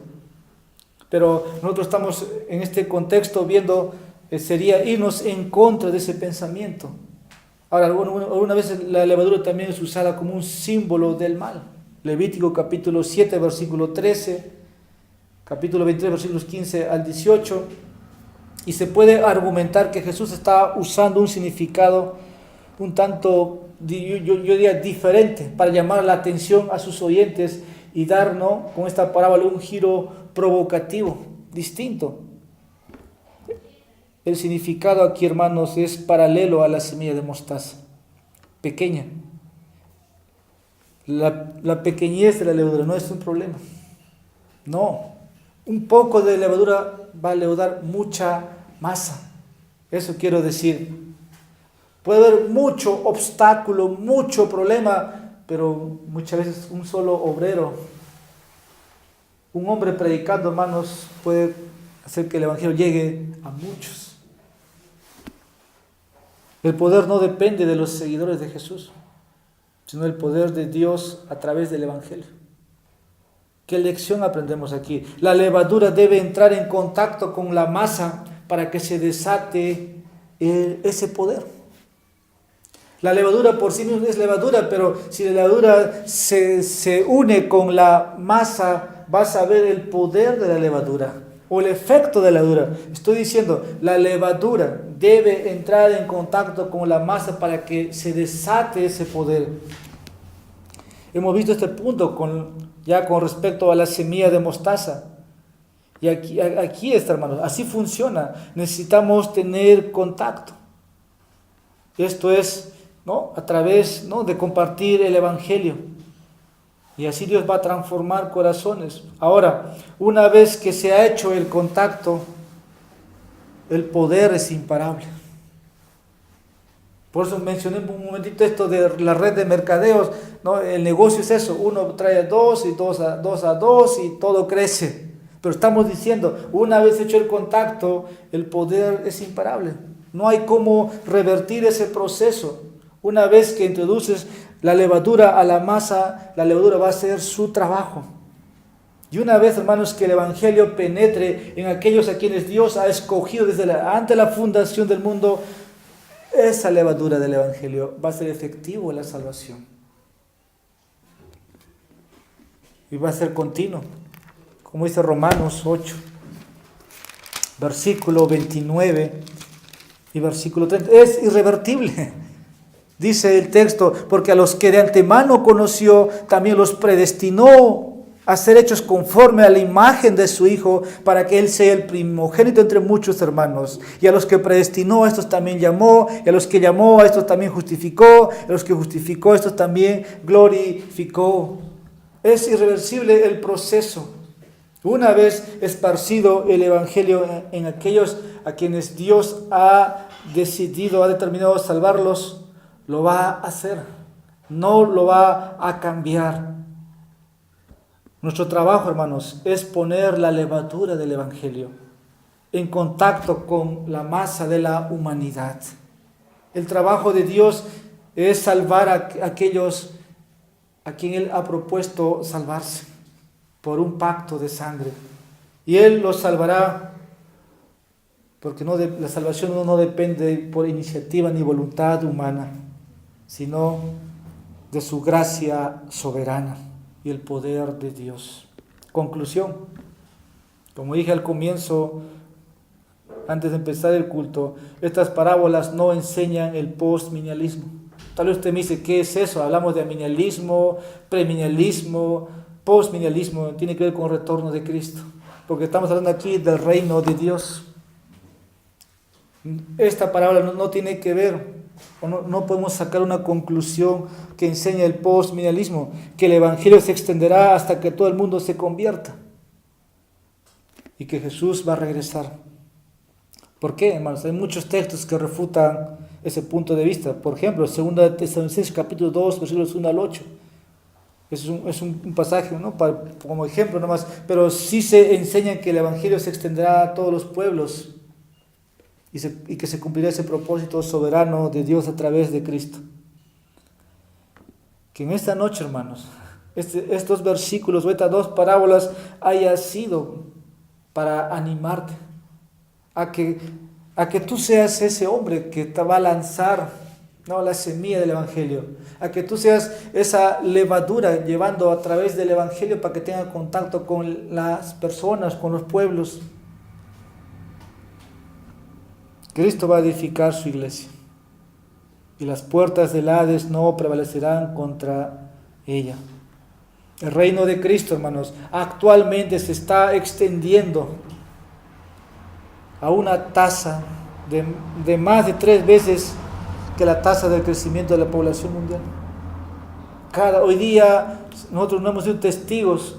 Pero nosotros estamos en este contexto viendo, sería irnos en contra de ese pensamiento. Ahora, algunas veces la levadura también es usada como un símbolo del mal. Levítico capítulo 7, versículo 13, capítulo 23, versículos 15 al 18. Y se puede argumentar que Jesús está usando un significado un tanto, yo diría, diferente para llamar la atención a sus oyentes y darnos con esta parábola un giro provocativo, distinto. El significado aquí, hermanos, es paralelo a la semilla de mostaza, pequeña. La pequeñez de la levadura no es un problema. No, un poco de levadura va a leudar mucha masa. Eso quiero decir. Puede haber mucho obstáculo, mucho problema, pero muchas veces un solo obrero, un hombre predicando, hermanos, puede hacer que el Evangelio llegue a muchos. El poder no depende de los seguidores de Jesús, sino el poder de Dios a través del Evangelio. ¿Qué lección aprendemos aquí? La levadura debe entrar en contacto con la masa para que se desate ese poder. La levadura por sí misma es levadura, pero si la levadura se une con la masa, vas a ver el poder de la levadura o el efecto de la levadura. Estoy diciendo, la levadura debe entrar en contacto con la masa para que se desate ese poder. Hemos visto este punto ya con respecto a la semilla de mostaza. Y aquí está, hermanos, así funciona. Necesitamos tener contacto. Esto es, ¿no?, a través, ¿no?, de compartir el Evangelio. Y así Dios va a transformar corazones. Ahora, una vez que se ha hecho el contacto, el poder es imparable. Por eso mencioné un momentito esto de la red de mercadeos, ¿no? El negocio es eso, uno trae dos y dos a dos y todo crece. Pero estamos diciendo, una vez hecho el contacto, el poder es imparable. No hay cómo revertir ese proceso. Una vez que introduces la levadura a la masa, la levadura va a hacer su trabajo. Y una vez, hermanos, que el Evangelio penetre en aquellos a quienes Dios ha escogido antes de la fundación del mundo, esa levadura del Evangelio va a ser efectivo en la salvación. Y va a ser continuo. Como dice Romanos 8, versículo 29 y versículo 30. Es irrevertible. Dice el texto, porque a los que de antemano conoció, también los predestinó a ser hechos conforme a la imagen de su Hijo, para que Él sea el primogénito entre muchos hermanos. Y a los que predestinó, a estos también llamó, y a los que llamó, a estos también justificó, y a los que justificó, a estos también glorificó. Es irreversible el proceso. Una vez esparcido el Evangelio en aquellos a quienes Dios ha determinado salvarlos, lo va a hacer, no lo va a cambiar. Nuestro trabajo, hermanos, es poner la levadura del Evangelio en contacto con la masa de la humanidad. El trabajo de Dios es salvar a aquellos a quien Él ha propuesto salvarse por un pacto de sangre. Y Él los salvará porque la salvación no depende por iniciativa ni voluntad humana, sino de su gracia soberana y el poder de Dios. Conclusión. Como dije al comienzo, antes de empezar el culto, estas parábolas no enseñan el postmilenialismo. Tal vez usted me dice, ¿qué es eso? Hablamos de amilenialismo, premilenialismo, postmilenialismo. Tiene que ver con el retorno de Cristo, porque estamos hablando aquí del reino de Dios. Esta parábola no tiene que ver, o no podemos sacar una conclusión que enseña el postmilenialismo, que el Evangelio se extenderá hasta que todo el mundo se convierta y que Jesús va a regresar. ¿Por qué, hermanos? Hay muchos textos que refutan ese punto de vista. Por ejemplo, 2 Tesalonicenses capítulo 2, versículos 1 al 8. Es un pasaje, ¿no?, como ejemplo nomás, pero sí se enseña que el Evangelio se extenderá a todos los pueblos y que se cumplirá ese propósito soberano de Dios a través de Cristo. Que en esta noche, hermanos, estos versículos o estas dos parábolas haya sido para animarte a que tú seas ese hombre que te va a lanzar, ¿no?, la semilla del Evangelio, a que tú seas esa levadura llevando a través del Evangelio para que tenga contacto con las personas, con los pueblos. Cristo va a edificar su iglesia y las puertas del Hades no prevalecerán contra ella. El reino de Cristo, hermanos, actualmente se está extendiendo a una tasa de más de 3 veces que la tasa del crecimiento de la población mundial. Hoy día nosotros no hemos sido testigos,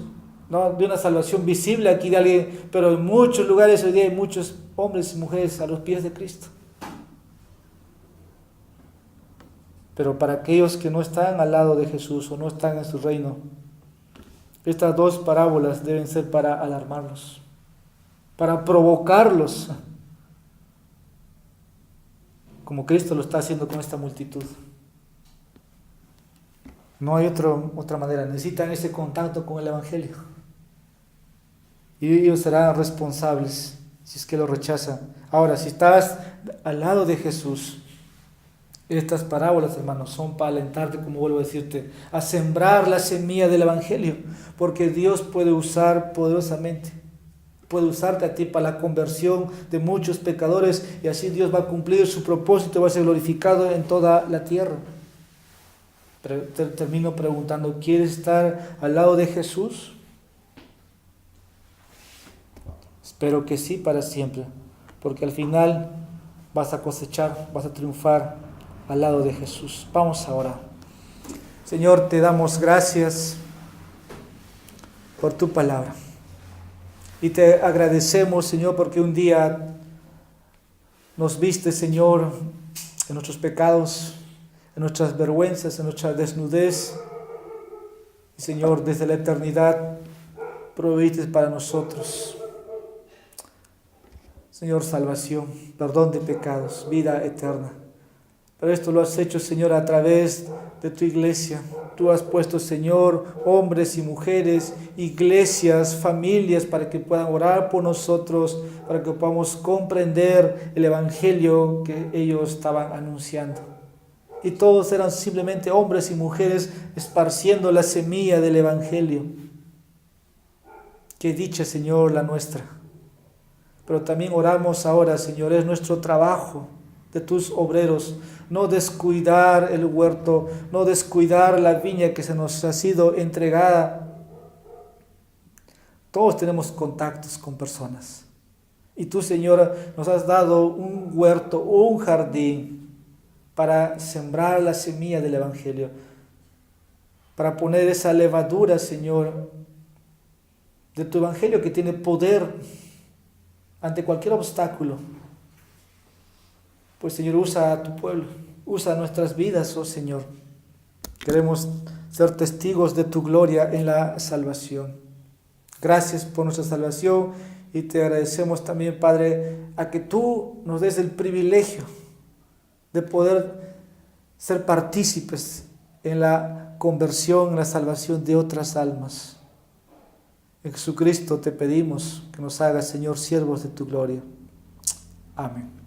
¿no?, de una salvación visible aquí de alguien, pero en muchos lugares hoy día hay muchos hombres y mujeres a los pies de Cristo. Pero para aquellos que no están al lado de Jesús o no están en su reino, estas dos parábolas deben ser para alarmarlos, para provocarlos, como Cristo lo está haciendo con esta multitud. No hay otra manera, necesitan ese contacto con el Evangelio. Y ellos serán responsables si es que lo rechazan. Ahora, si estás al lado de Jesús, estas parábolas, hermanos, son para alentarte, como vuelvo a decirte, a sembrar la semilla del Evangelio, porque Dios puede usar poderosamente, puede usarte a ti para la conversión de muchos pecadores, y así Dios va a cumplir su propósito, va a ser glorificado en toda la tierra. Pero termino preguntando, ¿quieres estar al lado de Jesús? pero que sí para siempre, porque al final vas a cosechar, vas a triunfar al lado de Jesús. Vamos a orar. Señor, te damos gracias por tu palabra. Y te agradecemos, Señor, porque un día nos viste, Señor, en nuestros pecados, en nuestras vergüenzas, en nuestra desnudez. Y, Señor, desde la eternidad proveíste para nosotros, Señor, salvación, perdón de pecados, vida eterna. Pero esto lo has hecho, Señor, a través de tu iglesia. Tú has puesto, Señor, hombres y mujeres, iglesias, familias, para que puedan orar por nosotros, para que podamos comprender el evangelio que ellos estaban anunciando. Y todos eran simplemente hombres y mujeres esparciendo la semilla del evangelio. Qué dicha, Señor, la nuestra. Pero también oramos ahora, Señor, es nuestro trabajo de tus obreros, no descuidar el huerto, no descuidar la viña que se nos ha sido entregada. Todos tenemos contactos con personas. Y tú, Señor, nos has dado un huerto, un jardín para sembrar la semilla del evangelio, para poner esa levadura, Señor, de tu evangelio que tiene poder ante cualquier obstáculo. Pues, Señor, usa a tu pueblo, usa nuestras vidas, oh Señor. Queremos ser testigos de tu gloria en la salvación. Gracias por nuestra salvación y te agradecemos también, Padre, a que tú nos des el privilegio de poder ser partícipes en la conversión, en la salvación de otras almas. En Jesucristo te pedimos que nos hagas, Señor, siervos de tu gloria. Amén.